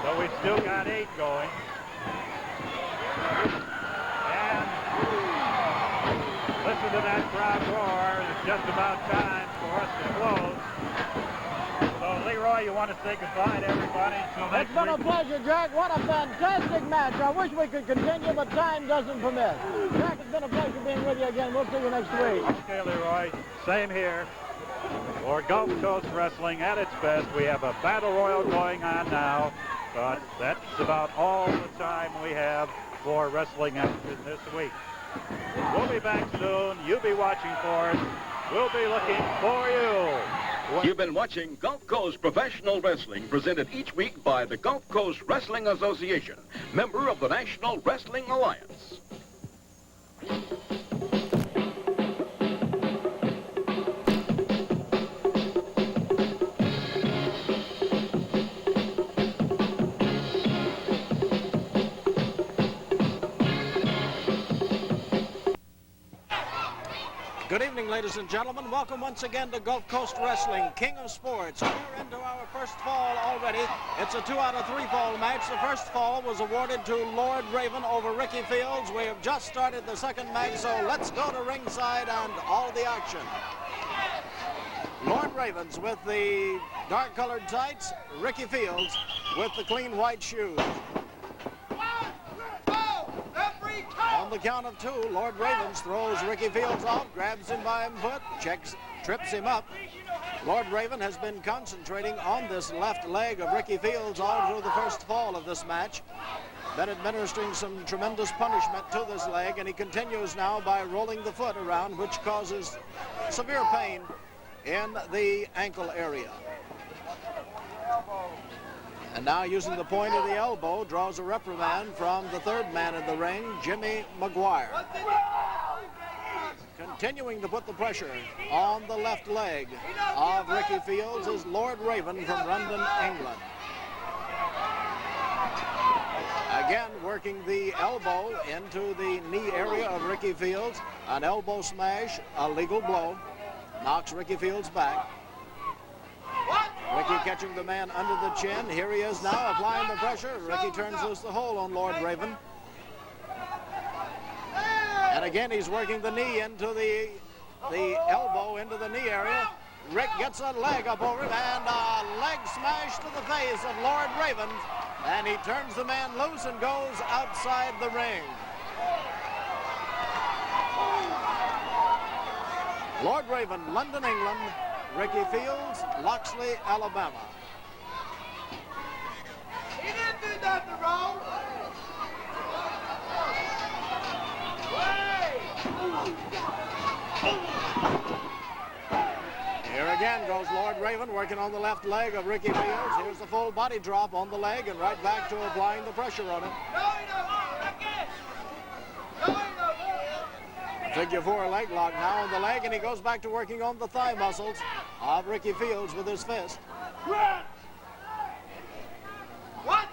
So we've still got 8 going. And listen to that crowd roar. It's just about time for us to close. So So, Leroy, you want to say goodbye to everybody until next It's been a week? pleasure, Jack. What a fantastic match. I wish we could continue, but time doesn't permit. Jack, it's been a pleasure being with you again. We'll see you next week. Okay, Leroy. Same here. For Gulf Coast Wrestling at its best, we have a battle royal going on now, but that's about all the time we have for wrestling action this week. We'll be back soon. You be watching for us. We'll be looking for you. You've been watching Gulf Coast Professional Wrestling, presented each week by the Gulf Coast Wrestling Association, member of the National Wrestling Alliance. Good evening, ladies and gentlemen. Welcome once again to Gulf Coast Wrestling, King of Sports. We're into our first fall already. It's a 2 out of 3 fall match. The first fall was awarded to Lord Raven over Ricky Fields. We have just started the second match, so let's go to ringside and all the action. Lord Ravens with the dark-colored tights, Ricky Fields with the clean white shoes. On the count of 2, Lord Ravens throws Ricky Fields off, grabs him by his foot, trips him up. Lord Raven has been concentrating on this left leg of Ricky Fields all through the first fall of this match. Been administering some tremendous punishment to this leg, and he continues now by rolling the foot around, which causes severe pain in the ankle area. And now, using the point of the elbow, draws a reprimand from the third man in the ring, Jimmy McGuire. Continuing to put the pressure on the left leg of Ricky Fields is Lord Raven from London, England. Again, working the elbow into the knee area of Ricky Fields. An elbow smash, a legal blow, knocks Ricky Fields back. Ricky catching the man under the chin. Here he is now applying the pressure. Ricky turns loose the hold on Lord Raven. And again, he's working the knee into the elbow into the knee area. Rick gets a leg up over him and a leg smash to the face of Lord Raven. And he turns the man loose and goes outside the ring. Lord Raven, London, England. Ricky Fields, Loxley, Alabama. He didn't do nothing wrong. Here again goes Lord Raven working on the left leg of Ricky Fields. Here's the full body drop on the leg and right back to applying the pressure on it. Figure 4 leg lock now on the leg, and he goes back to working on the thigh muscles of Ricky Fields with his fist.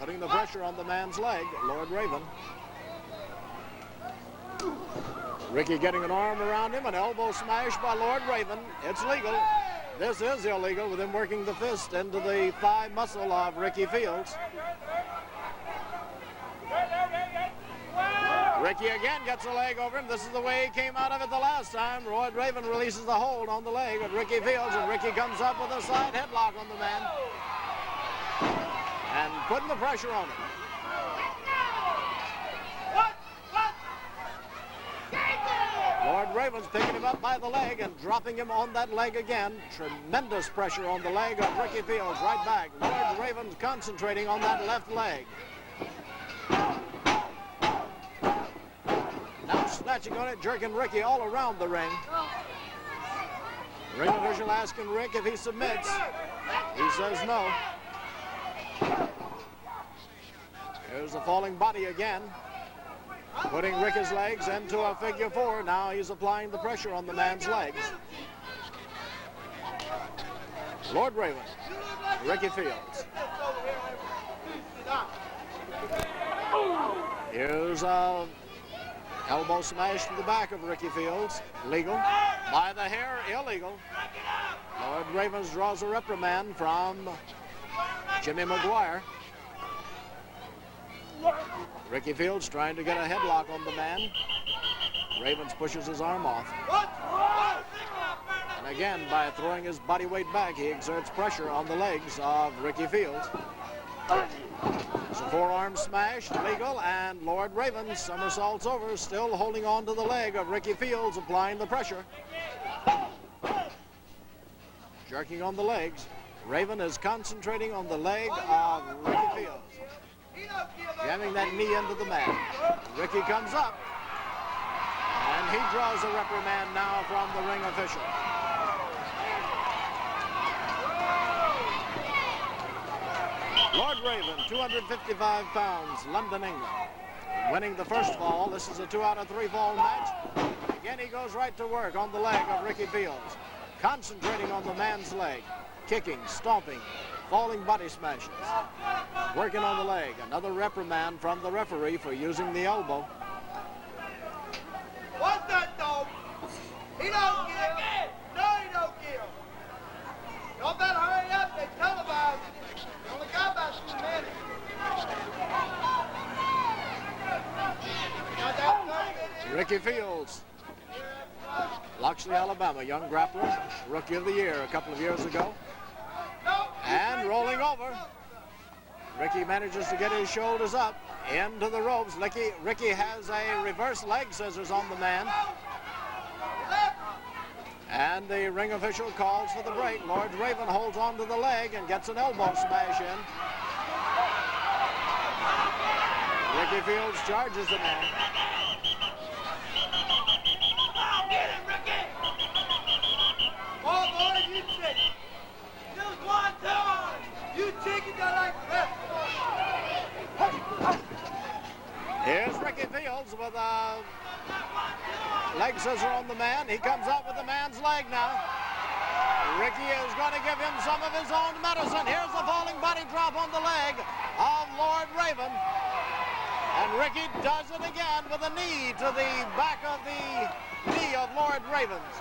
Putting the pressure on the man's leg, Lord Raven. Ricky getting an arm around him, an elbow smash by Lord Raven. It's legal. This is illegal with him working the fist into the thigh muscle of Ricky Fields. Ricky again gets a leg over him. This is the way he came out of it the last time. Lord Raven releases the hold on the leg of Ricky Fields, and Ricky comes up with a side headlock on the man and putting the pressure on him. Lord Raven's picking him up by the leg and dropping him on that leg again. Tremendous pressure on the leg of Ricky Fields. Right back. Lord Raven's concentrating on that left leg. Now snatching on it, jerking Ricky all around the ring. Ring official asking Rick if he submits. He says no. Here's the falling body again. Putting Ricky's legs into a figure 4. Now he's applying the pressure on the man's legs. Lord Raven, Ricky Fields. Here's a elbow smash to the back of Ricky Fields. Legal. By the hair, illegal. Lord Ravens draws a reprimand from Jimmy McGuire. Ricky Fields trying to get a headlock on the man. Ravens pushes his arm off. And again, by throwing his body weight back, he exerts pressure on the legs of Ricky Fields. It's a forearm smash, legal, and Lord Raven somersaults over, still holding on to the leg of Ricky Fields, applying the pressure. Jerking on the legs. Raven is concentrating on the leg of Ricky Fields. Jamming that knee into the mat. Ricky comes up, and he draws a reprimand now from the ring official. Lord Raven, 255 pounds, London, England. Winning the first fall. This is a 2 out of 3 fall match. Again, he goes right to work on the leg of Ricky Fields. Concentrating on the man's leg. Kicking, stomping, falling body smashes. Working on the leg. Another reprimand from the referee for using the elbow. What's that, dog? He don't give. No, he don't give. Y'all better hurry up. They televised it. They only got about 2 minutes. Got that 30 minutes? Ricky Fields. Loxley, Alabama, young grappler. Rookie of the year a couple of years ago. And rolling over. Ricky manages to get his shoulders up into the ropes. Ricky has a reverse leg scissors on the man. And the ring official calls for the break. Lord Raven holds on to the leg and gets an elbow smash in. Ricky Fields charges the man. Get him, Ricky! Oh, boy, you chicken. Just one time. You chicken got like that. Here's Ricky Fields with a leg scissor on the man. He comes up with the man's leg now. Ricky is going to give him some of his own medicine. Here's the falling body drop on the leg of Lord Raven. And Ricky does it again with a knee to the back of the knee of Lord Raven's.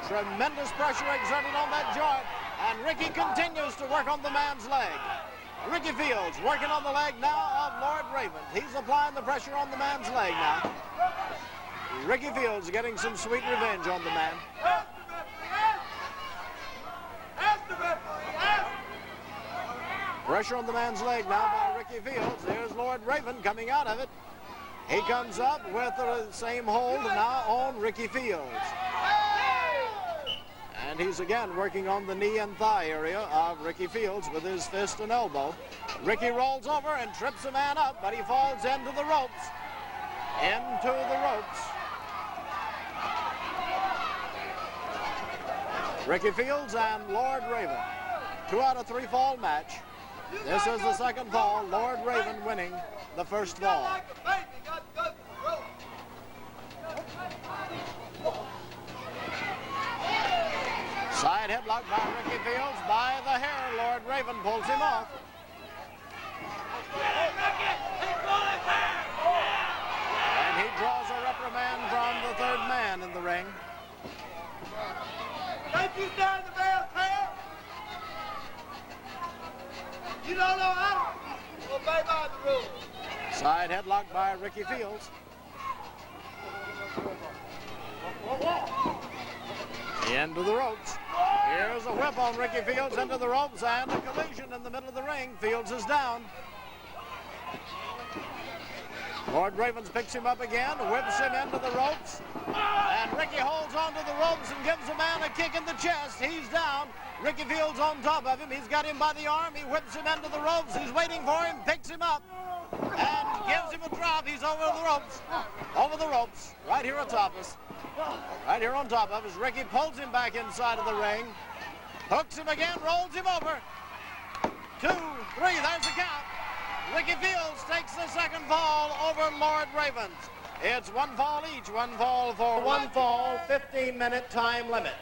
Tremendous pressure exerted on that joint. And Ricky continues to work on the man's leg. Ricky Fields working on the leg now of Lord Raven. He's applying the pressure on the man's leg now. Ricky Fields getting some sweet revenge on the man. Pressure on the man's leg now by Ricky Fields. There's Lord Raven coming out of it. He comes up with the same hold now on Ricky Fields. And he's again working on the knee and thigh area of Ricky Fields with his fist and elbow. Ricky rolls over and trips the man up, but he falls into the ropes. Into the ropes. Ricky Fields and Lord Raven. 2 out of 3 fall match. This is the second fall. Lord Raven winning the first fall. Side headlock by Ricky Fields. By the hair, Lord Raven pulls him off. And he draws a reprimand from the third man in the ring. Don't you stand the bell, Claire? You don't know how to obey by the rules. Side headlock by Ricky Fields. Into the ropes. Here's a whip on Ricky Fields into the ropes and a collision in the middle of the ring. Fields is down. Lord Ravens picks him up again, whips him into the ropes. And Ricky holds onto the ropes and gives the man a kick in the chest. He's down. Ricky Fields on top of him. He's got him by the arm. He whips him into the ropes. He's waiting for him, picks him up, and gives him a drop. He's over the ropes. Over the ropes. Right here atop us. Right here on top of us. Ricky pulls him back inside of the ring. Hooks him again, rolls him over. 2, 3, there's the count. Ricky Fields takes the second fall over Lord Ravens. It's 1 fall each, 1 fall for 1 fall, 15-minute time limit.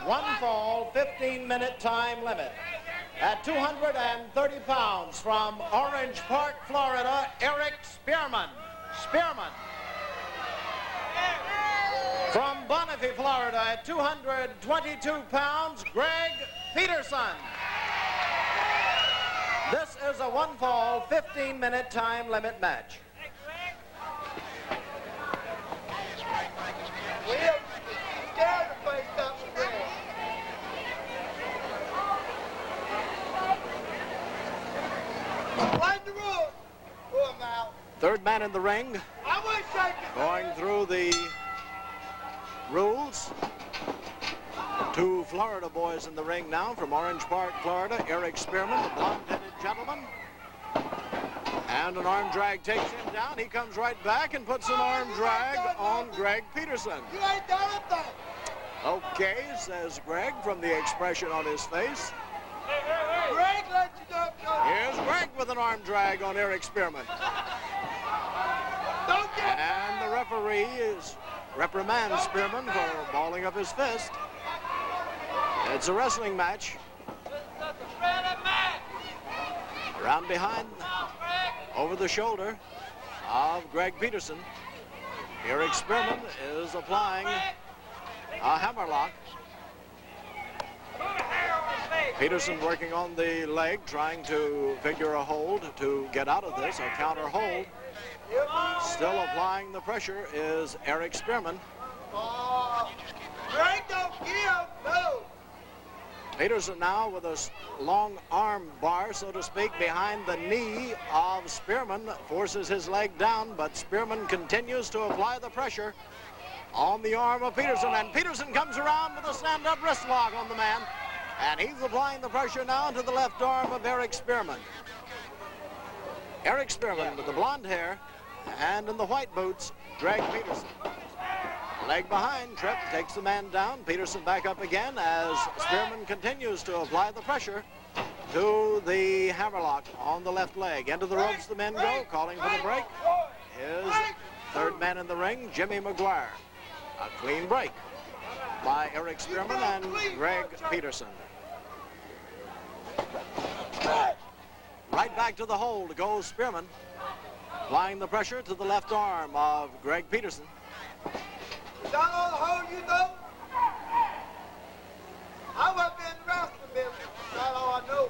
1 fall, 15-minute time limit. At 230 pounds from Orange Park, Florida, Eric Spearman. Spearman. From Bonifay, Florida, at 222 pounds, Greg Peterson. This is a 1 fall, 15-minute time limit match. Well, scared the face up with that. Explain the rules. Pull him out. Third man in the ring, I wouldn't shake it. going through the rules. Two Florida boys in the ring now from Orange Park, Florida. Eric Spearman, the blonde-headed gentleman. And an arm drag takes him down. He comes right back and puts an arm drag on Greg Peterson. You ain't done a thing. Okay, says Greg from the expression on his face. Greg let you know. Here's Greg with an arm drag on Eric Spearman. Don't get And the referee reprimands Spearman for balling up his fist. It's a wrestling match. Around behind, over the shoulder of Greg Peterson. Eric Spearman is applying a hammerlock. Peterson working on the leg, trying to figure a hold to get out of this, a counter hold. Still applying the pressure is Eric Spearman. Greg don't give. No. Peterson now with a long arm bar, so to speak, behind the knee of Spearman, forces his leg down, but Spearman continues to apply the pressure on the arm of Peterson, and Peterson comes around with a stand-up wrist lock on the man, and he's applying the pressure now to the left arm of Eric Spearman. Eric Spearman with the blonde hair and in the white boots, Greg Peterson. Leg behind, trip, takes the man down. Peterson back up again as Spearman continues to apply the pressure to the hammerlock on the left leg. Into the ropes the men go, calling for the break. Is third man in the ring, Jimmy McGuire. A clean break by Eric Spearman and Greg Peterson. Right back to the hold goes Spearman, applying the pressure to the left arm of Greg Peterson. Down on the hole, you know. I was in the wrestling business. That's all I know.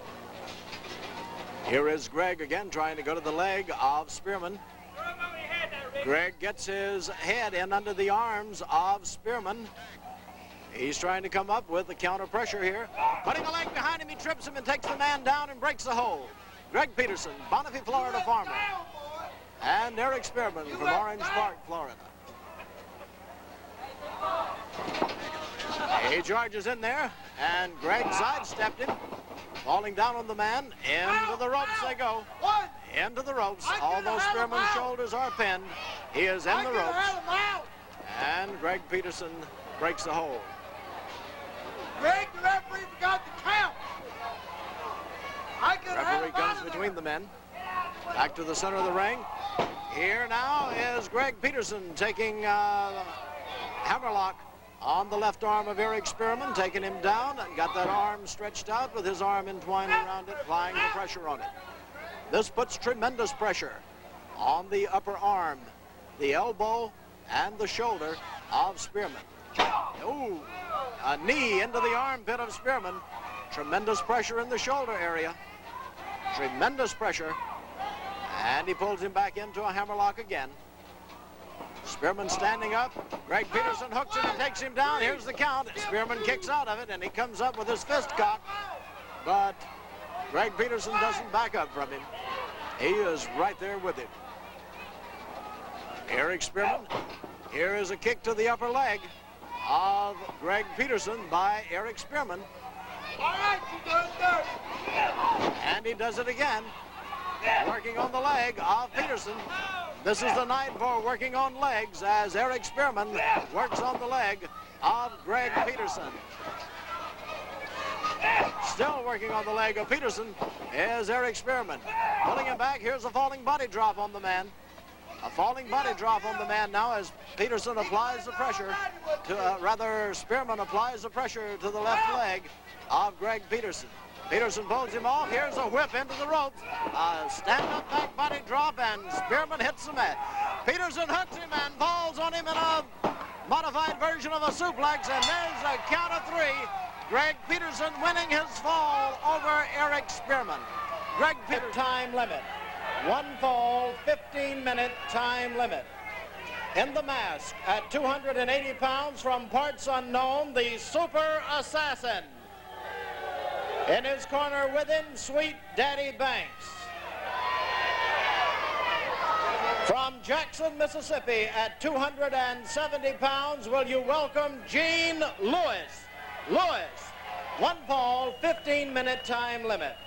Here is Greg again trying to go to the leg of Spearman. Greg gets his head in under the arms of Spearman. He's trying to come up with the counter pressure here. Putting a leg behind him, he trips him and takes the man down and breaks the hold. Greg Peterson, Bonifay, Florida farmer. And Eric Spearman from Orange Park, Florida. He charges in there, and Greg sidestepped him, falling down on the man. Into the ropes they go. Into the ropes. Although Spearman's shoulders are pinned, he is in the ropes. And Greg Peterson breaks the hold. Greg, the referee forgot to count. Referee comes between the men. Back to the center of the ring. Here now is Greg Peterson taking hammerlock on the left arm of Eric Spearman, taking him down and got that arm stretched out with his arm entwined around it, applying the pressure on it. This puts tremendous pressure on the upper arm, the elbow, and the shoulder of Spearman. Ooh, a knee into the armpit of Spearman. Tremendous pressure in the shoulder area. Tremendous pressure. And he pulls him back into a hammerlock again. Spearman standing up. Greg Peterson hooks him and takes him down. Here's the count. Spearman kicks out of it, and he comes up with his fist cocked. But Greg Peterson doesn't back up from him. He is right there with him. Eric Spearman. Here is a kick to the upper leg of Greg Peterson by Eric Spearman. All right, you done dirty. And he does it again. Working on the leg of Peterson. This is the night for working on legs as Eric Spearman works on the leg of Greg Peterson. Still working on the leg of Peterson is Eric Spearman. Pulling him back, here's a falling body drop on the man. A falling body drop on the man now as Peterson applies the pressure to, Spearman applies the pressure to the left leg of Greg Peterson. Peterson pulls him off. Here's a whip into the ropes. A stand-up back body drop, and Spearman hits the mat. Peterson hooks him and falls on him in a modified version of a suplex, and there's a count of three. Greg Peterson winning his fall over Eric Spearman. Greg Peterson time limit. One fall, 15-minute time limit. In the mask at 280 pounds from parts unknown, the Super Assassin. In his corner with him, Sweet Daddy Banks. From Jackson, Mississippi, at 270 pounds, will you welcome Gene Lewis. Lewis, 1 fall, 15-minute time limit.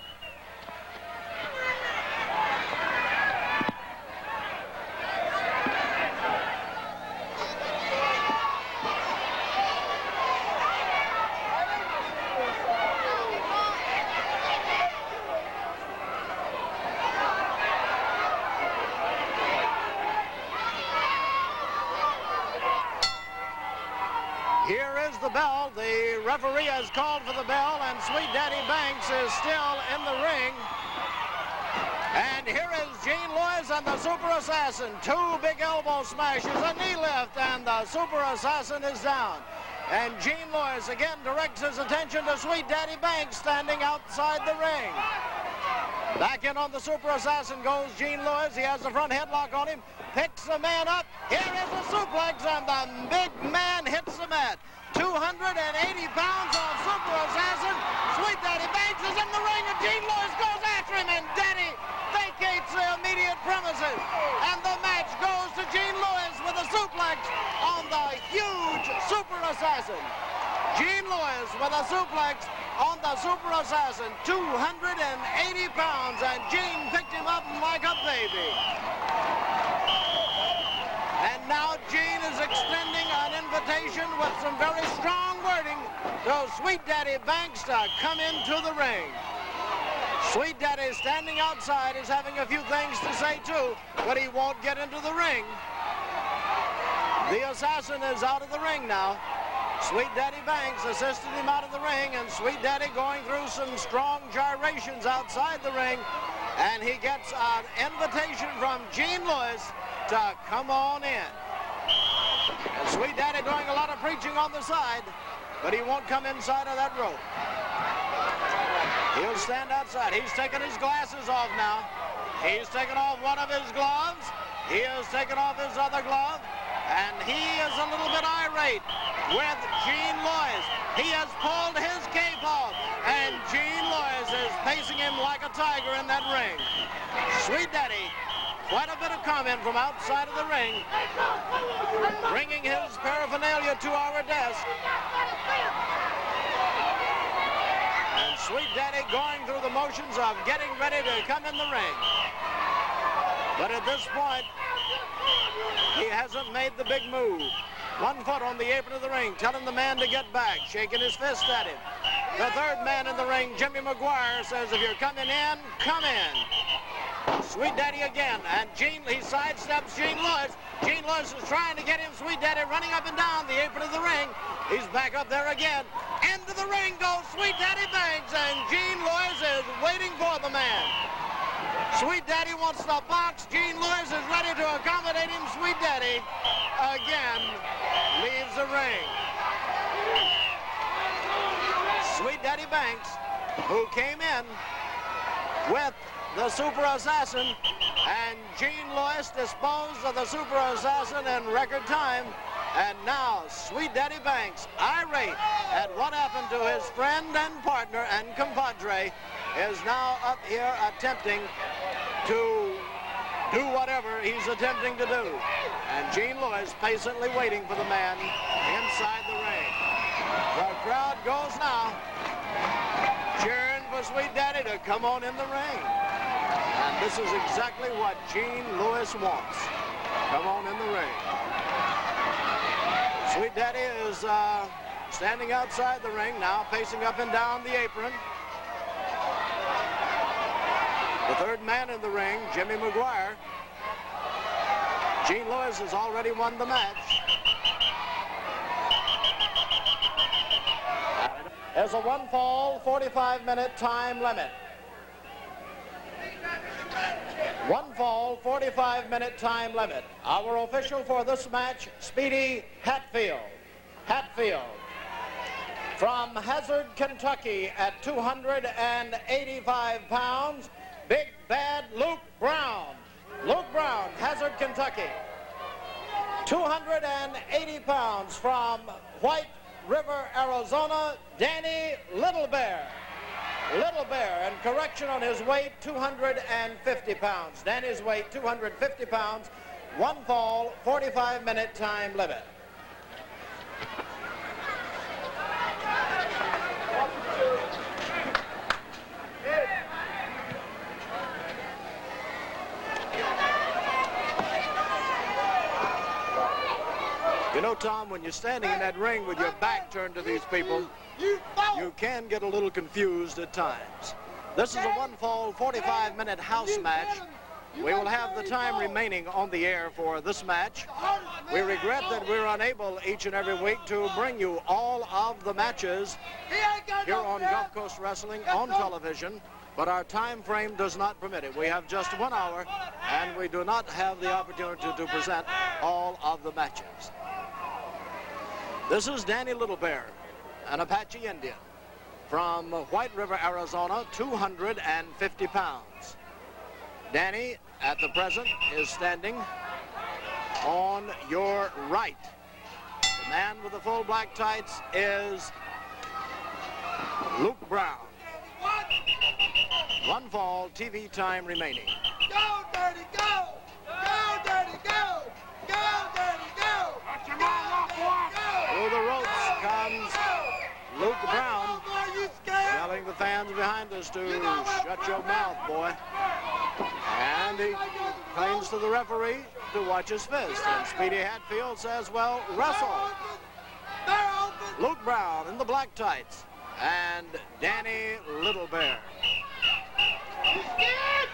Here is the bell. The referee has called for the bell, and Sweet Daddy Banks is still in the ring. And here is Gene Lewis and the Super Assassin. 2 big elbow smashes, a knee lift, and the Super Assassin is down. And Gene Lewis again directs his attention to Sweet Daddy Banks standing outside the ring. Back in on the Super Assassin goes Gene Lewis. He has the front headlock on him. Picks the man up. Here is a suplex, and the big man hits the mat. 280 pounds of Super Assassin. Sweet Daddy Banks is in the ring, and Gene Lewis goes after him, and Daddy vacates the immediate premises. And the match goes to Gene Lewis with a suplex on the huge Super Assassin. Gene Lewis with a suplex on the Super Assassin, 280 pounds, and Gene picked him up like a baby. And now Gene is extending an invitation with some very strong wording to Sweet Daddy Banks to come into the ring. Sweet Daddy standing outside is having a few things to say too, but he won't get into the ring. The Assassin is out of the ring now. Sweet Daddy Banks assisted him out of the ring, and Sweet Daddy going through some strong gyrations outside the ring, and he gets an invitation from Gene Lewis to come on in. And Sweet Daddy doing a lot of preaching on the side, but he won't come inside of that rope. He'll stand outside. He's taking his glasses off now. He's taken off one of his gloves. He has taken off his other glove, and he is a little bit irate with Gene Lewis. He has pulled his cape off, and Gene Lewis is pacing him like a tiger in that ring. Sweet Daddy, quite a bit of comment from outside of the ring, bringing his paraphernalia to our desk. And Sweet Daddy going through the motions of getting ready to come in the ring. But at this point, he hasn't made the big move. 1 foot on the apron of the ring, telling the man to get back, shaking his fist at him. The third man in the ring, Jimmy McGuire, says, if you're coming in, come in. Sweet Daddy again, and Gene, he sidesteps Gene Lewis. Gene Lewis is trying to get him. Sweet Daddy running up and down the apron of the ring. He's back up there again. Into the ring goes Sweet Daddy Banks, and Gene Lewis is waiting for the man. Sweet Daddy wants to box. Gene Lewis is ready to accommodate him. Sweet Daddy again leaves the ring. Sweet Daddy Banks, who came in with the Super Assassin, and Gene Lewis disposed of the Super Assassin in record time. And now Sweet Daddy Banks, irate at what happened to his friend and partner and compadre, is now up here attempting to do whatever he's attempting to do. And Gene Lewis patiently waiting for the man inside the ring. The crowd goes now, cheering for Sweet Daddy to come on in the ring. And this is exactly what Gene Lewis wants. Come on in the ring. Sweet Daddy is standing outside the ring now, pacing up and down the apron. The third man in the ring, Jimmy McGuire. Gene Lewis has already won the match. There's a 1 fall, 45-minute time limit. 1 fall, 45-minute time limit. Our official for this match, Speedy Hatfield. Hatfield. From Hazard, Kentucky at 285 pounds, Big Bad Luke Brown. Luke Brown, Hazard, Kentucky. 280 pounds from White River, Arizona, Danny Little Bear. Little Bear, and correction on his weight, 250 pounds. Danny's weight, 250 pounds. 1 fall, 45-minute time limit. You know, Tom, when you're standing in that ring with your back turned to these people, you can get a little confused at times. This is a 1 fall, 45-minute house match. We will have the time remaining on the air for this match. We regret that we're unable each and every week to bring you all of the matches here on Gulf Coast Wrestling on television, but our time frame does not permit it. We have just 1 hour, and we do not have the opportunity to present all of the matches. This is Danny Little Bear, an Apache Indian from White River, Arizona, 250 pounds. Danny, at the present, is standing on your right. The man with the full black tights is Luke Brown. 1 fall, TV time remaining. Go, Dirty, go! Go, Dirty, go! Go, Dirty, go! Watch your mouth off, boy. Through the ropes comes Luke Brown, Are you scared? telling the fans behind us to shut your mouth, boy. And he claims to the referee to watch his fist. And Speedy Hatfield says, well, wrestle. They're open! Luke Brown in the black tights and Danny Little Bear. You scared?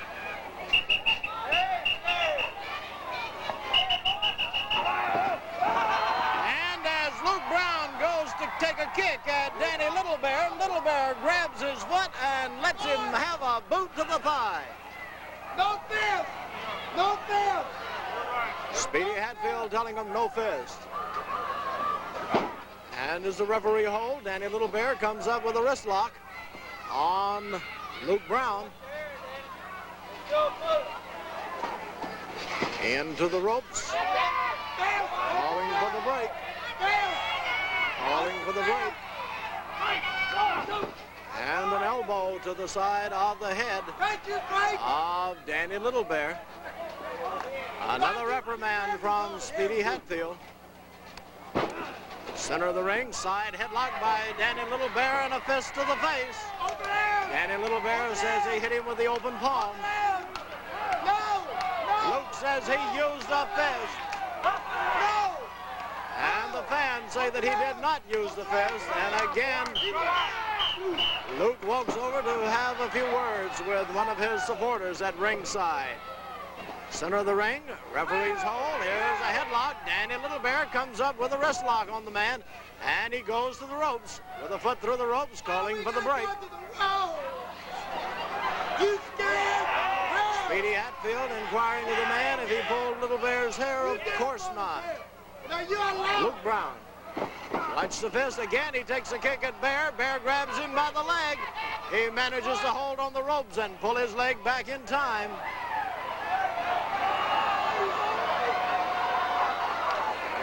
And as Luke Brown goes to take a kick at Danny Little Bear grabs his foot and lets him have a boot to the thigh. No fist! No fist! Speedy Hatfield telling him no fist. And as the referee holds, Danny Little Bear comes up with a wrist lock on Luke Brown. Into the ropes. Calling for the break. Calling for the break. And an elbow to the side of the head of Danny Little Bear. Another reprimand from Speedy Hatfield. Center of the ring, side headlock by Danny Little Bear and a fist to the face. Danny Little Bear says he hit him with the open palm. Luke says he used a fist. And the fans say that he did not use the fist. And again, Luke walks over to have a few words with one of his supporters at ringside. Center of the ring, referee's hold. Here's a headlock. Danny Little Bear comes up with a wrist lock on the man, and he goes to the ropes with a foot through the ropes, calling for the break. You scared? Speedy Hatfield inquiring of the man if he pulled Little Bear's hair. Of course not. Now you allowed. Luke Brown lights the fist again. He takes a kick at Bear. Bear grabs him by the leg. He manages to hold on the ropes and pull his leg back in time.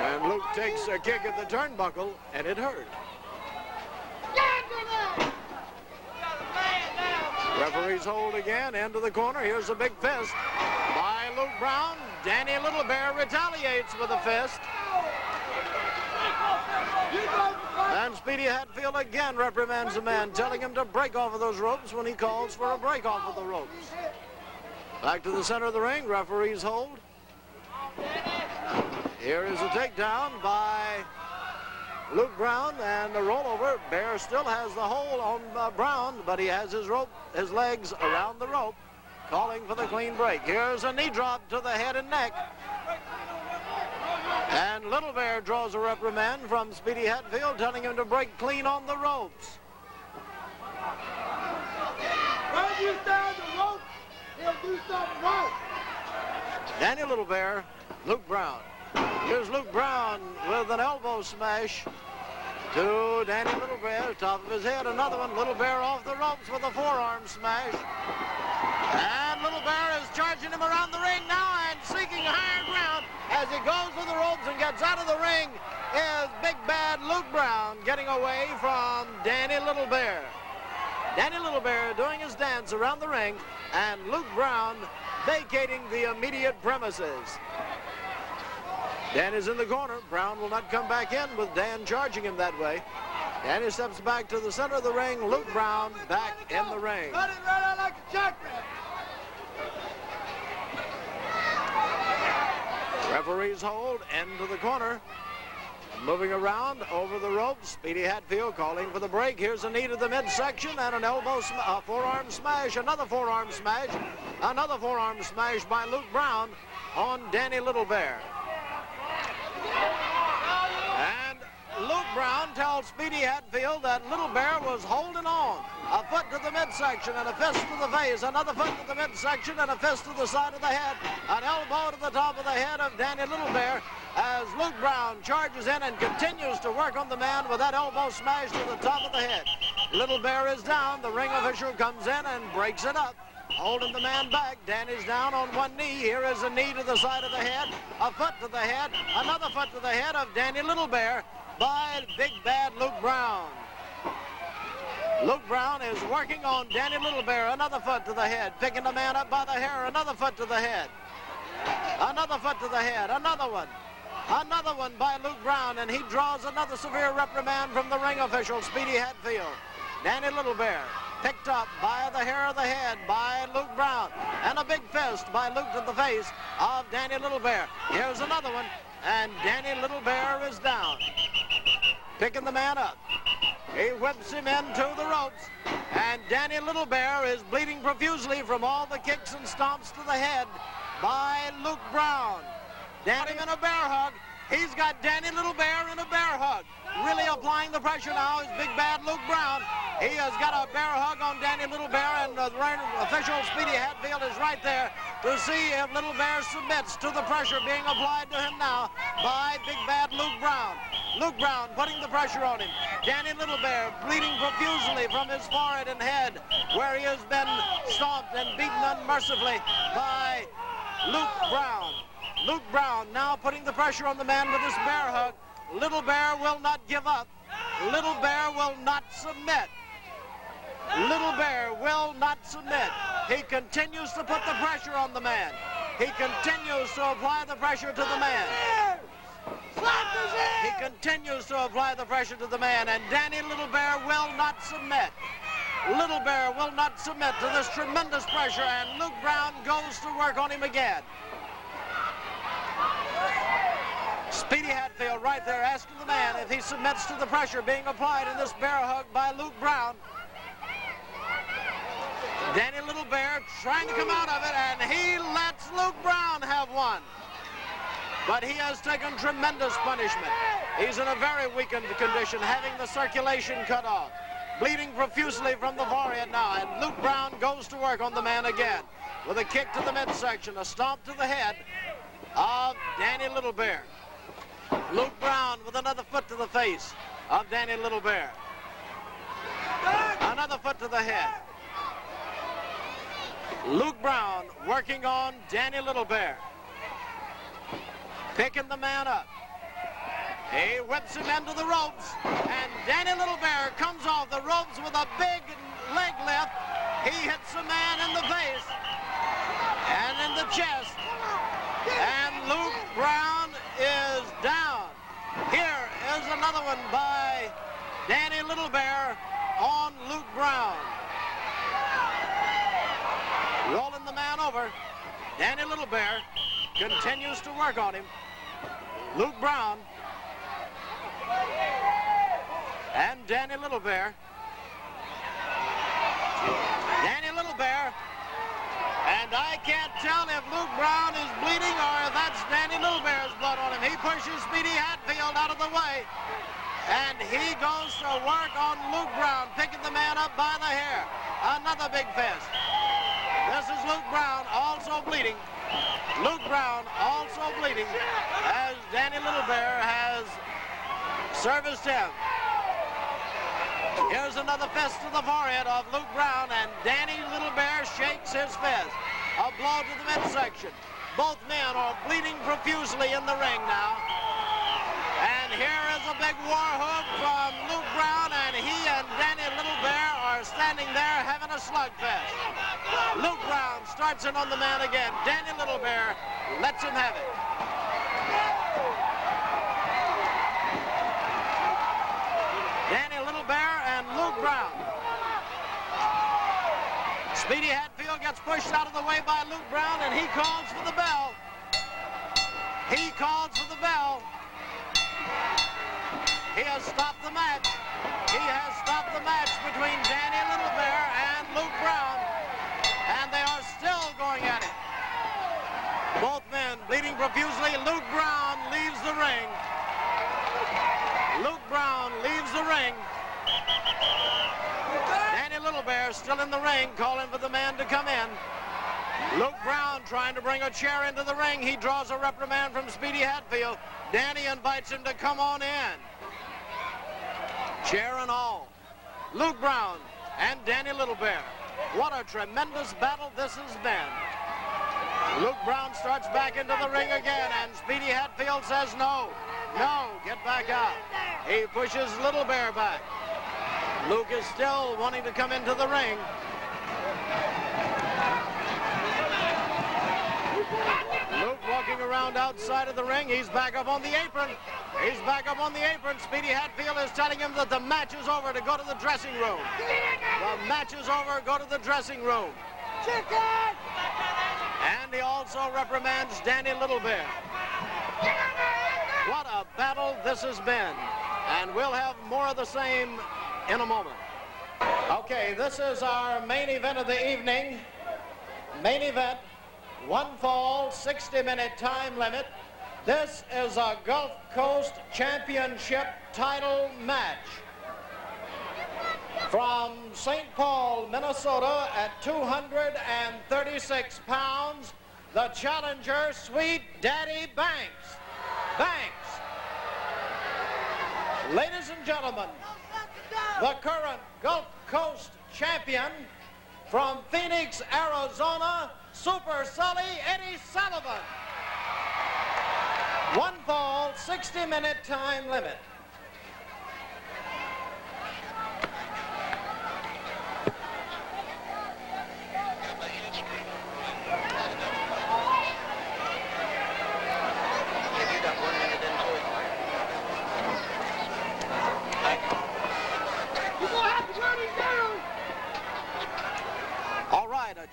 And Luke takes a kick at the turnbuckle, and it hurt. Referee's hold again, into the corner. Here's a big fist by Luke Brown. Danny Little Bear retaliates with a fist. And Speedy Hatfield again reprimands the man, telling him to break off of those ropes when he calls for a break off of the ropes. Back to the center of the ring, referee's hold. Here is a takedown by Luke Brown and the rollover. Bear still has the hold on Brown, but he has his legs around the rope, calling for the clean break. Here's a knee drop to the head and neck. And Little Bear draws a reprimand from Speedy Hatfield, telling him to break clean on the ropes. When you stand the rope, he'll do something wrong. Danny Little Bear, Luke Brown. Here's Luke Brown with an elbow smash to Danny Little Bear, top of his head. Another one, Little Bear off the ropes with a forearm smash. And Little Bear is charging him around the ring now and seeking higher ground. As he goes to the ropes and gets out of the ring is big bad Luke Brown getting away from Danny Little Bear. Danny Little Bear doing his dance around the ring and Luke Brown vacating the immediate premises. Dan is in the corner. Brown will not come back in with Dan charging him that way. Danny steps back to the center of the ring. Luke Brown back in the ring. Cut it right out like a jackrabbit. Referees hold into the corner. Moving around over the ropes. Speedy Hatfield calling for the break. Here's a knee to the midsection and an elbow, forearm smash. Another forearm smash. Another forearm smash by Luke Brown on Danny Littlebear. And Luke Brown tells Speedy Hatfield that Littlebear was holding on. A foot to the midsection and a fist to the face. Another foot to the midsection and a fist to the side of the head. An elbow to the top of the head of Danny Littlebear as Luke Brown charges in and continues to work on the man with that elbow smash to the top of the head. Littlebear is down. The ring official comes in and breaks it up. Holding the man back. Danny's down on one knee. Here is a knee to the side of the head. A foot to the head. Another foot to the head of Danny Littlebear by Big Bad Luke Brown. Luke Brown is working on Danny Littlebear. Another foot to the head. Picking the man up by the hair. Another foot to the head. Another foot to the head. Another one. Another one by Luke Brown, and he draws another severe reprimand from the ring official, Speedy Hatfield. Danny Littlebear picked up by the hair of the head by Luke Brown, and a big fist by Luke to the face of Danny Littlebear. Here's another one, and Danny Littlebear is down. Picking the man up. He whips him into the ropes, and Danny Littlebear is bleeding profusely from all the kicks and stomps to the head by Luke Brown. Danny in a bear hug. He's got Danny Littlebear in a bear hug. Really applying the pressure now is Big Bad Luke Brown. He has got a bear hug on Danny Littlebear, and the ring official Speedy Hatfield is right there to see if Littlebear submits to the pressure being applied to him now by Big Bad Luke Brown. Luke Brown putting the pressure on him. Danny Littlebear bleeding profusely from his forehead and head, where he has been stomped and beaten unmercifully by Luke Brown. Luke Brown now putting the pressure on the man with this bear hug. Littlebear will not give up. Littlebear will not submit. Littlebear will not submit. He continues to put the pressure on the man. He continues to apply the pressure to the man. He continues to apply the pressure to the man, and Danny Littlebear will not submit. Littlebear will not submit to this tremendous pressure, and Luke Brown goes to work on him again. Speedy Hatfield right there asking the man if he submits to the pressure being applied in this bear hug by Luke Brown. Danny Littlebear trying to come out of it, and he lets Luke Brown have one. But he has taken tremendous punishment. He's in a very weakened condition, having the circulation cut off. Bleeding profusely from the forehead now, and Luke Brown goes to work on the man again with a kick to the midsection, a stomp to the head of Danny Littlebear. Luke Brown with another foot to the face of Danny Littlebear. Another foot to the head. Luke Brown working on Danny Littlebear. Picking the man up. He whips him into the ropes, and Danny Littlebear comes off the ropes with a big leg lift. He hits the man in the face and in the chest, and Luke Brown is down. Here is another one by Danny Littlebear on Luke Brown. Rolling the man over. Danny Littlebear continues to work on him. Luke Brown and Danny Littlebear. Danny Littlebear. And I can't tell if Luke Brown is bleeding or if that's Danny Littlebear's blood on him. He pushes Speedy Hatfield out of the way. And he goes to work on Luke Brown, picking the man up by the hair. Another big fist. This is Luke Brown, also bleeding. Luke Brown also bleeding as Danny Littlebear has serviced him. Here's another fist to the forehead of Luke Brown, and Danny Littlebear shakes his fist. A blow to the midsection. Both men are bleeding profusely in the ring now. And here is a big war whoop from Luke Brown, and he and Danny Littlebear are standing there having a slugfest. Luke Brown starts in on the man again. Danny Littlebear lets him have it. Speedy Hatfield gets pushed out of the way by Luke Brown, and he calls for the bell. He calls for the bell. He has stopped the match. He has stopped the match between Danny Littlebear and Luke Brown, and they are still going at it. Both men bleeding profusely. Luke Brown leaves the ring. Luke Brown leaves the ring. Danny Littlebear still in the ring, calling for the man to come in. Luke Brown trying to bring a chair into the ring. He draws a reprimand from Speedy Hatfield. Danny invites him to come on in. Chair and all. Luke Brown and Danny Littlebear. What a tremendous battle this has been. Luke Brown starts back into the ring again, and Speedy Hatfield says no. No, get back out. He pushes Littlebear back. Luke is still wanting to come into the ring. Luke walking around outside of the ring. He's back up on the apron. He's back up on the apron. Speedy Hatfield is telling him that the match is over, to go to the dressing room. The match is over, go to the dressing room. Chicken! And he also reprimands Danny Littlebear. What a battle this has been. And we'll have more of the same in a moment. Okay, this is our main event of the evening. Main event, one fall, 60-minute time limit. This is a Gulf Coast Championship title match. From St. Paul, Minnesota, at 236 pounds, the challenger, Sweet Daddy Banks. Banks. Ladies and gentlemen, the current Gulf Coast champion from Phoenix, Arizona, Super Sully Eddie Sullivan. One fall, 60-minute time limit.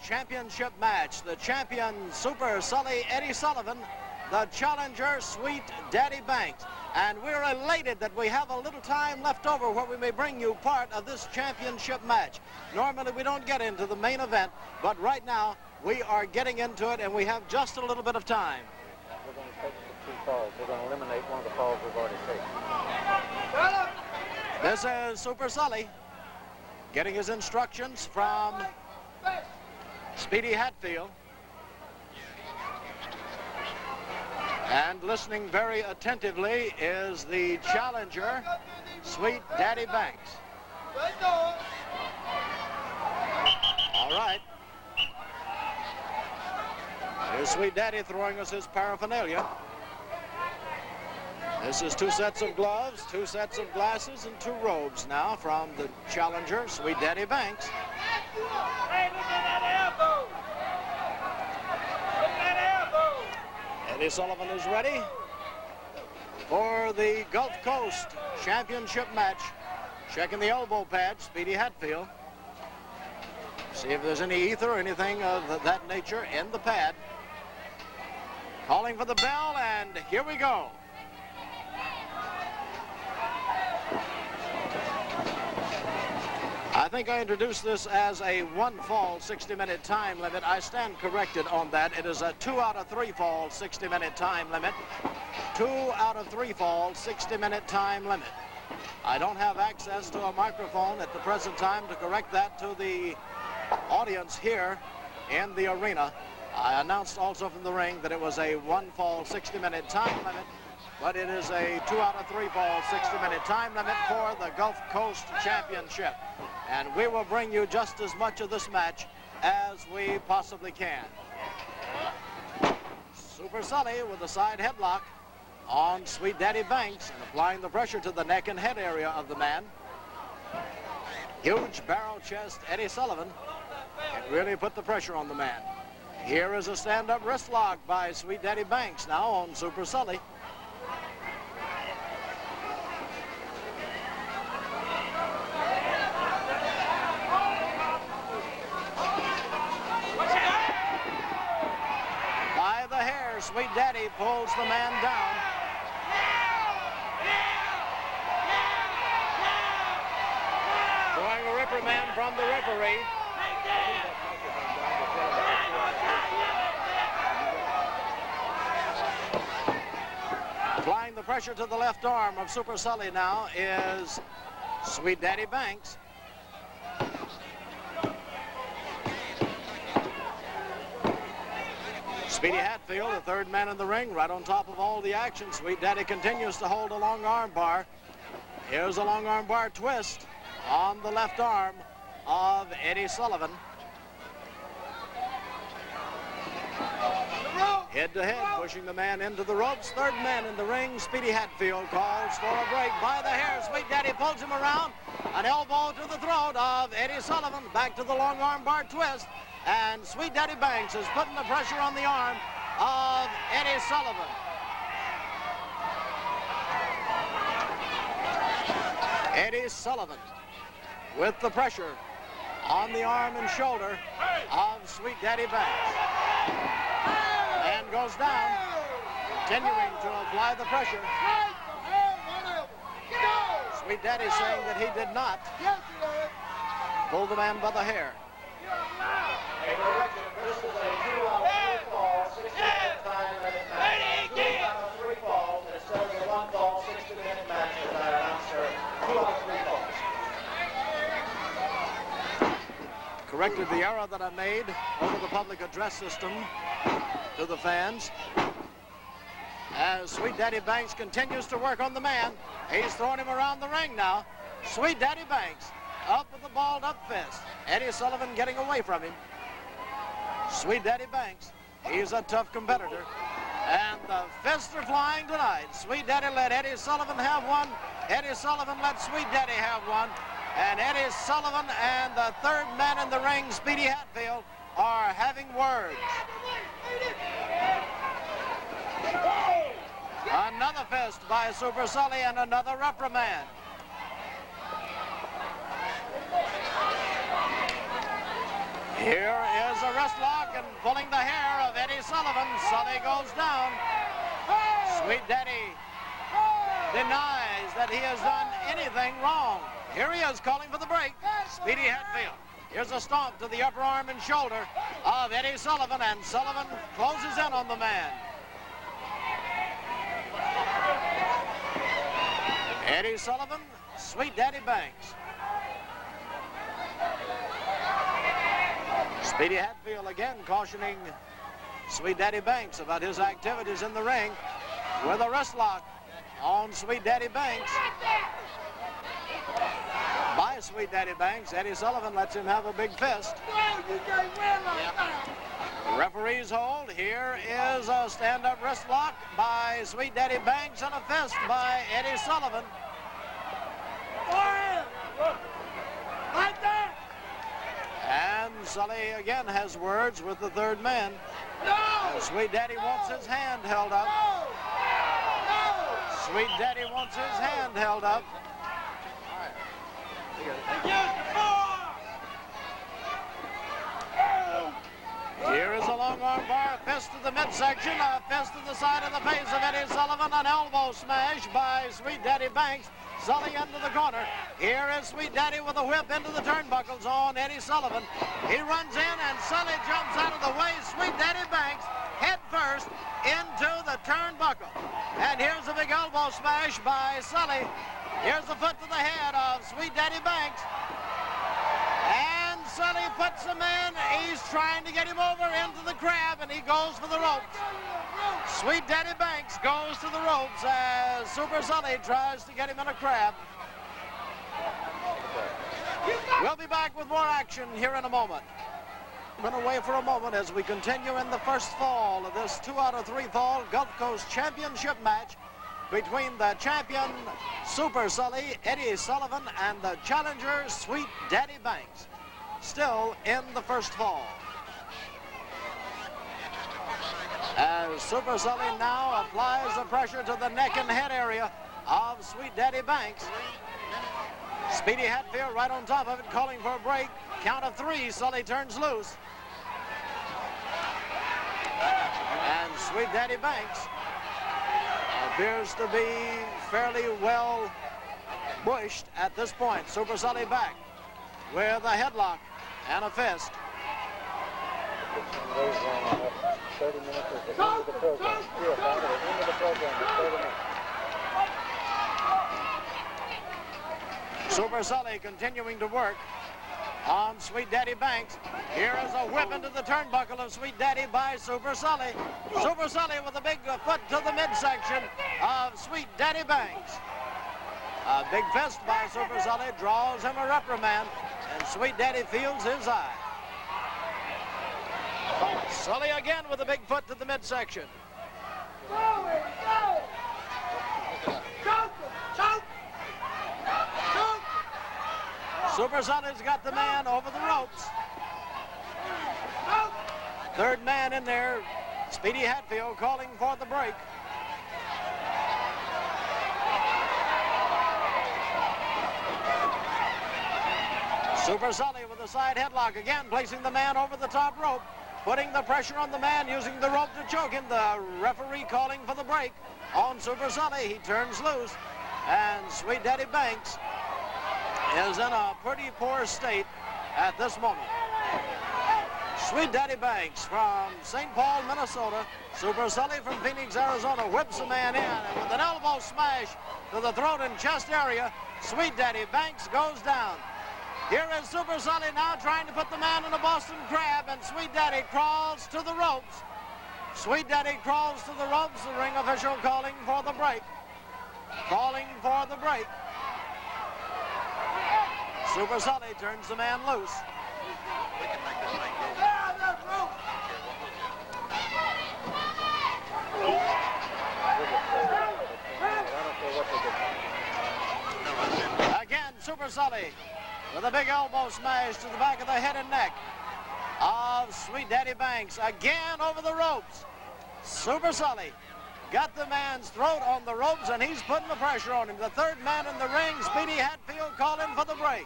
Championship match. The champion, Super Sully Eddie Sullivan, the challenger, Sweet Daddy Banks. And we're elated that we have a little time left over where we may bring you part of this championship match. Normally we don't get into the main event, but right now we are getting into it, and we have just a little bit of time. We're going to take the 2 falls. We're going to eliminate one of the falls we've already taken. This is Super Sully getting his instructions from Speedy Hatfield, and listening very attentively is the challenger, Sweet Daddy Banks. All right. Here's Sweet Daddy throwing us his paraphernalia. This is 2 sets of gloves, 2 sets of glasses, and 2 robes now from the challenger, Sweet Daddy Banks. Hey, look at that elbow! Look at that elbow! Eddie Sullivan is ready for the Gulf Coast Championship match. Checking the elbow pad, Speedy Hatfield. See if there's any ether or anything of that nature in the pad. Calling for the bell, and here we go. I think I introduced this as a 1 fall 60-minute time limit. I stand corrected on that. It is a 2 out of 3 fall 60-minute time limit. 2 out of 3 fall 60-minute time limit. I don't have access to a microphone at the present time to correct that to the audience here in the arena. I announced also from the ring that it was a 1 fall 60-minute time limit, but it is a 2 out of 3 fall 60-minute time limit for the Gulf Coast Championship. And we will bring you just as much of this match as we possibly can. Super Sully with a side headlock on Sweet Daddy Banks and applying the pressure to the neck and head area of the man. Huge barrel chest Eddie Sullivan can really put the pressure on the man. Here is a stand-up wrist lock by Sweet Daddy Banks now on Super Sully. Sweet Daddy pulls the man down. Drawing a reprimand from the referee. Applying the pressure to the left arm of Super Sully now is Sweet Daddy Banks. Speedy Hatfield, the third man in the ring, right on top of all the action. Sweet Daddy continues to hold a long arm bar. Here's a long arm bar twist on the left arm of Eddie Sullivan. Head to head, pushing the man into the ropes. Third man in the ring, Speedy Hatfield calls for a break by the hair. Sweet Daddy pulls him around. An elbow to the throat of Eddie Sullivan. Back to the long arm bar twist. And Sweet Daddy Banks is putting the pressure on the arm of Eddie Sullivan. Eddie Sullivan with the pressure on the arm and shoulder of Sweet Daddy Banks. And goes down, continuing to apply the pressure. Sweet Daddy saying that he did not pull the man by the hair. This is a 2 out of 3 fall, 60-minute time limit match. 2 out of 3 falls instead of the 1 fall, 60-minute match as I announced there. 2 out of 3 falls. Corrected the error that I made over the public address system to the fans. As Sweet Daddy Banks continues to work on the man, he's throwing him around the ring now. Sweet Daddy Banks up with the balled up fist. Eddie Sullivan getting away from him. Sweet Daddy Banks, he's a tough competitor. And the fists are flying tonight. Sweet Daddy let Eddie Sullivan have one. Eddie Sullivan let Sweet Daddy have one. And Eddie Sullivan and the third man in the ring, Speedy Hatfield, are having words. Another fist by Super Sully and another reprimand. Here is a wrist lock and pulling the hair of Eddie Sullivan. Sully goes down. Sweet Daddy denies that he has done anything wrong. Here he is calling for the break. Speedy Hatfield. Here's a stomp to the upper arm and shoulder of Eddie Sullivan, and Sullivan closes in on the man. Eddie Sullivan, Sweet Daddy Banks. Speedy Hatfield again cautioning Sweet Daddy Banks about his activities in the ring with a wrist lock on Sweet Daddy Banks. By Sweet Daddy Banks, Eddie Sullivan lets him have a big fist. Referee's hold. Here is a stand-up wrist lock by Sweet Daddy Banks and a fist by Eddie Sullivan. Right there! And Sully again has words with the third man. No! Sweet Daddy wants his hand held up. No! Sweet Daddy wants his hand held up. Here is a long arm bar, a fist to the midsection, a fist to the side of the face of Eddie Sullivan, an elbow smash by Sweet Daddy Banks. Sully into the corner. Here is Sweet Daddy with a whip into the turnbuckles on Eddie Sullivan. He runs in and Sully jumps out of the way. Sweet Daddy Banks head first into the turnbuckle. And here's a big elbow smash by Sully. Here's the foot to the head of Sweet Daddy Banks. And Sully puts him in. He's trying to get him over into the crab, and he goes for the ropes. Sweet Daddy Banks goes to the ropes as Super Sully tries to get him in a crab. We'll be back with more action here in a moment. Been away for a moment as we continue in the first fall of this 2 out of 3 fall Gulf Coast Championship match between the champion Super Sully, Eddie Sullivan, and the challenger Sweet Daddy Banks. Still in the first fall. As Super Sully now applies the pressure to the neck and head area of Sweet Daddy Banks. Speedy Hatfield right on top of it, calling for a break. Count of 3, Sully turns loose. And Sweet Daddy Banks appears to be fairly well bushed at this point. Super Sully back with a headlock and a fist. 30 minutes is the end of the program. Yes, at the end of the program is 30 minutes. Super Sully continuing to work on Sweet Daddy Banks. Here is a whip into the turnbuckle of Sweet Daddy by Super Sully. Super Sully with a big foot to the midsection of Sweet Daddy Banks. A big fist by Super Sully draws him a reprimand, and Sweet Daddy feels his eye. Sully again with a big foot to the midsection. Super Sully's got the man over the ropes. Third man in there, Speedy Hatfield calling for the break. Super Sully with a side headlock again, placing the man over the top rope, putting the pressure on the man, using the rope to choke him. The referee calling for the break on Super Sully. He turns loose, and Sweet Daddy Banks is in a pretty poor state at this moment. Sweet Daddy Banks from St. Paul, Minnesota. Super Sully from Phoenix, Arizona whips the man in, and with an elbow smash to the throat and chest area, Sweet Daddy Banks goes down. Here is Super Sully now trying to put the man in a Boston Crab, and Sweet Daddy crawls to the ropes. Sweet Daddy crawls to the ropes, the ring official calling for the break. Calling for the break. Super Sully turns the man loose. We can make this thing go. Again, Super Sully with a big elbow smash to the back of the head and neck of Sweet Daddy Banks. Again over the ropes. Super Sully got the man's throat on the ropes, and he's putting the pressure on him. The third man in the ring, Speedy Hatfield, calling for the break.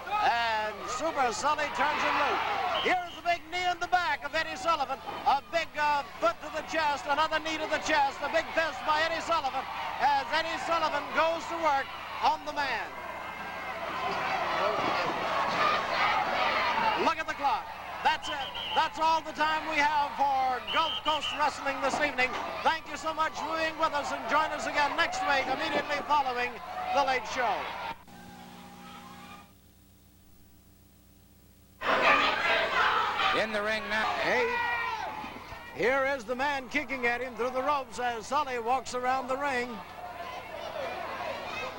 And Super Sully turns him loose. Here's a big knee in the back of Eddie Sullivan. A big foot to the chest, another knee to the chest, a big fist by Eddie Sullivan as Eddie Sullivan goes to work on the man. Look at the clock. That's it. That's all the time we have for Gulf Coast Wrestling this evening. Thank you so much for being with us, and join us again next week immediately following The Late Show. In the ring now. Hey, here is the man kicking at him through the ropes as Sully walks around the ring.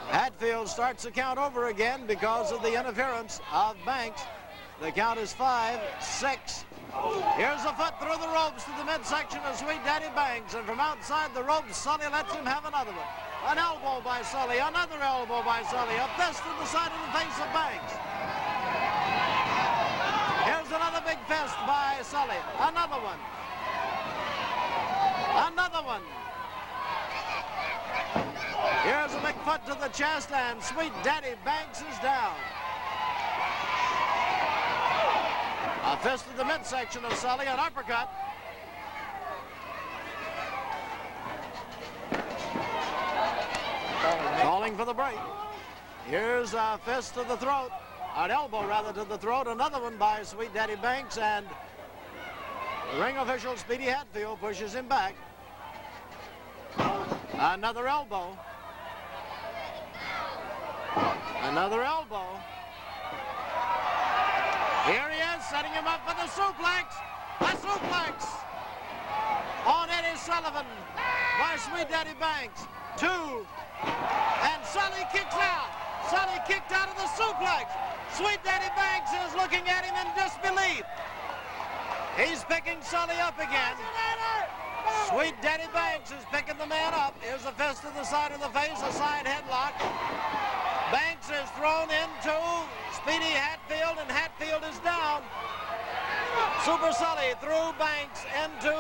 Hatfield starts the count over again because of the interference of Banks. The count is 5, 6. Here's a foot through the ropes to the midsection of Sweet Daddy Banks, and from outside the ropes, Sully lets him have another one. An elbow by Sully, another elbow by Sully, a fist to the side of the face of Banks. Here's another big fist by Sully. Another one. Another one. Here's a big foot to the chest, and Sweet Daddy Banks is down. A fist to the midsection of Sully, an uppercut. Calling for the break. Here's a fist to the throat. An elbow, rather, to the throat. Another one by Sweet Daddy Banks, and the ring official, Speedy Hatfield, pushes him back. Another elbow. Another elbow. Here he is, setting him up for the suplex. A suplex on Eddie Sullivan by Sweet Daddy Banks. 2. And Sully kicks out. Sully kicked out of the suplex. Sweet Daddy Banks is looking at him in disbelief. He's picking Sully up again. Sweet Daddy Banks is picking the man up. Here's a fist to the side of the face, a side headlock. Banks is thrown into Speedy Hatfield, and Hatfield is down. Super Sully threw Banks into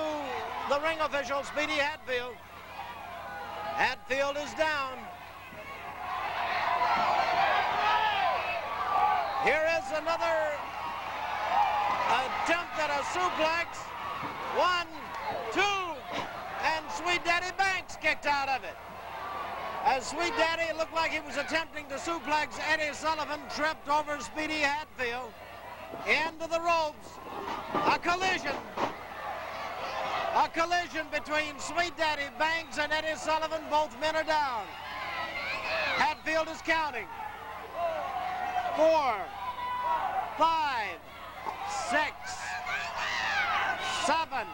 the ring official, Speedy Hatfield. Hatfield is down. Here is another attempt at a suplex. 1, 2, Sweet Daddy Banks kicked out of it. As Sweet Daddy looked like he was attempting to suplex Eddie Sullivan, tripped over Speedy Hatfield into the ropes. A collision. A collision between Sweet Daddy Banks and Eddie Sullivan. Both men are down. Hatfield is counting. 4, 5, 6, 7,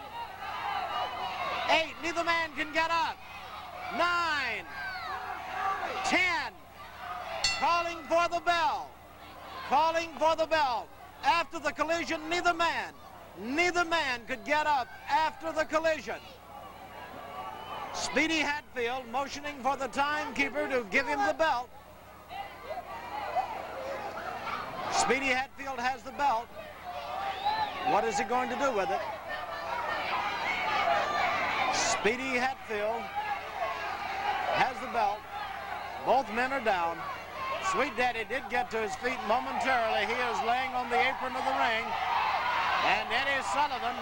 8. Neither man can get up. 9, 10. Calling for the bell. Calling for the bell. After the collision, neither man could get up after the collision. Speedy Hatfield motioning for the timekeeper to give him the belt. Speedy Hatfield has the belt. What is he going to do with it? Speedy Hatfield has the belt. Both men are down. Sweet Daddy did get to his feet momentarily. He is laying on the apron of the ring. And Eddie Sullivan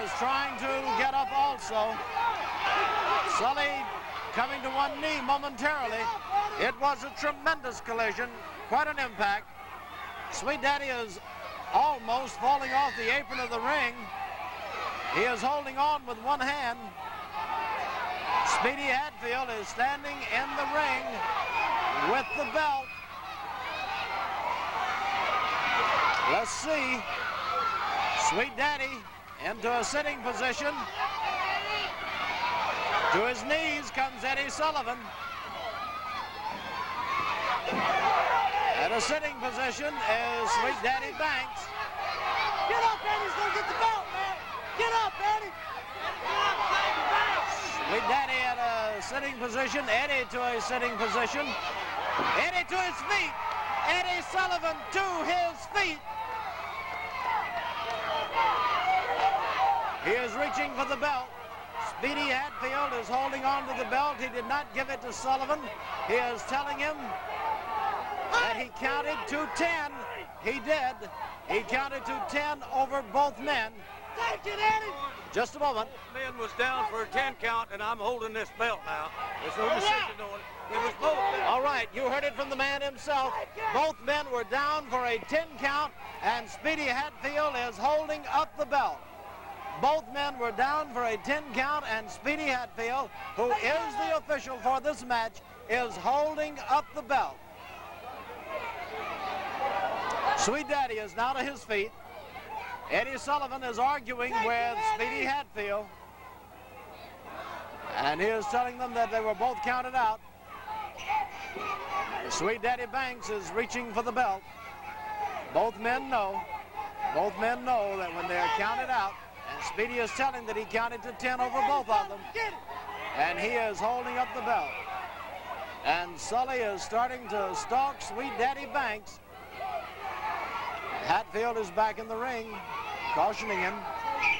is trying to get up also. Sully coming to one knee momentarily. It was a tremendous collision, quite an impact. Sweet Daddy is almost falling off the apron of the ring. He is holding on with one hand. Speedy Hatfield is standing in the ring with the belt. Let's see. Sweet Daddy into a sitting position. To his knees comes Eddie Sullivan. At a sitting position is Sweet Daddy Banks. Get up, Eddie's gonna get the belt, man. Get up, Eddie. Sweet Daddy at a sitting position. Eddie to a sitting position. Eddie to his feet. Eddie Sullivan to his feet. He is reaching for the belt. Speedy Hatfield is holding on to the belt. He did not give it to Sullivan. He is telling him that he counted to 10. He did. He counted to 10 over both men. Take it, Eddie. Just a moment. Man was down for a 10 count, and I'm holding this belt now. There's no decision on it. It was both. All right, you heard it from the man himself. Both men were down for a 10 count, and Speedy Hatfield is holding up the belt. Both men were down for a 10 count, and Speedy Hatfield, who is the official for this match, is holding up the belt. Sweet Daddy is now to his feet. Eddie Sullivan is arguing with Speedy Hatfield, and he is telling them that they were both counted out. Sweet Daddy Banks is reaching for the belt. Both men know that when they are counted out, and Speedy is telling that he counted to 10 over both of them, and he is holding up the belt. And Sully is starting to stalk Sweet Daddy Banks. Hatfield is back in the ring, cautioning him,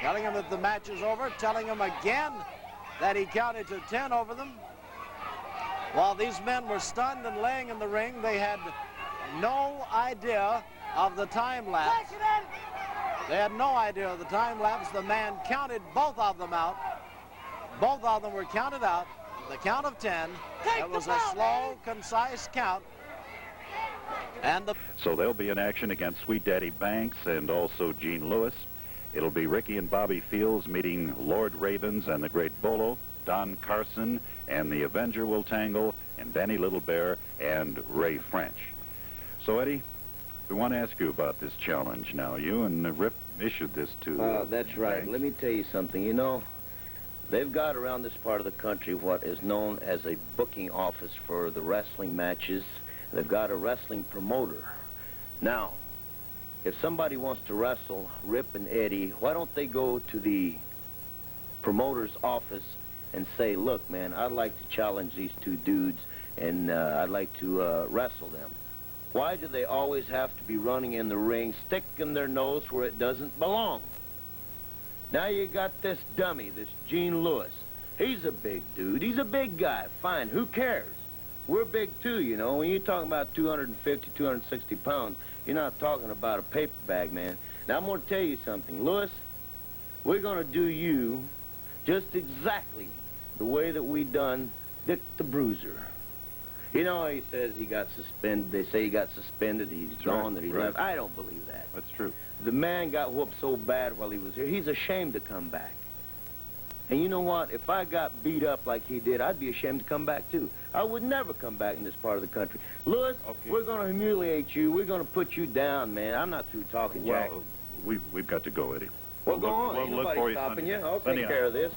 telling him that the match is over, telling him again that he counted to 10 over them. While these men were stunned and laying in the ring, they had no idea of the time lapse. They had no idea of the time lapse. The man counted both of them out. Both of them were counted out. The count of 10. It was a slow, concise count. So they'll be in action against Sweet Daddy Banks and also Gene Lewis. It'll be Ricky and Bobby Fields meeting Lord Ravens and the Great Bolo. Don Carson and the Avenger will tangle, and Danny Little Bear and Ray French. So, Eddie, we want to ask you about this challenge now. You and Rip issued this to... that's right. Banks. Let me tell you something. You know, they've got around this part of the country what is known as a booking office for the wrestling matches. They've got a wrestling promoter. Now, if somebody wants to wrestle Rip and Eddie, why don't they go to the promoter's office and say, look, man, I'd like to challenge these two dudes, and I'd like to wrestle them. Why do they always have to be running in the ring, sticking their nose where it doesn't belong? Now you got this dummy, this Gene Lewis. He's a big dude. He's a big guy. Fine, who cares? We're big, too, you know. When you're talking about 250, 260 pounds, you're not talking about a paper bag, man. Now, I'm going to tell you something. Lewis, we're going to do you just exactly the way that we done Dick the Bruiser. You know, he says he got suspended. They say he got suspended, he's gone, that he left. I don't believe that. That's true. The man got whooped so bad while he was here, he's ashamed to come back. And you know what? If I got beat up like he did, I'd be ashamed to come back, too. I would never come back in this part of the country. Lewis, we're going to humiliate you. We're going to put you down, man. I'm not through talking, Jack. Well, we've got to go, Eddie. Well, go on. We'll Ain't look nobody for you stopping Sunday. you. I'll Sunday take care night. of this.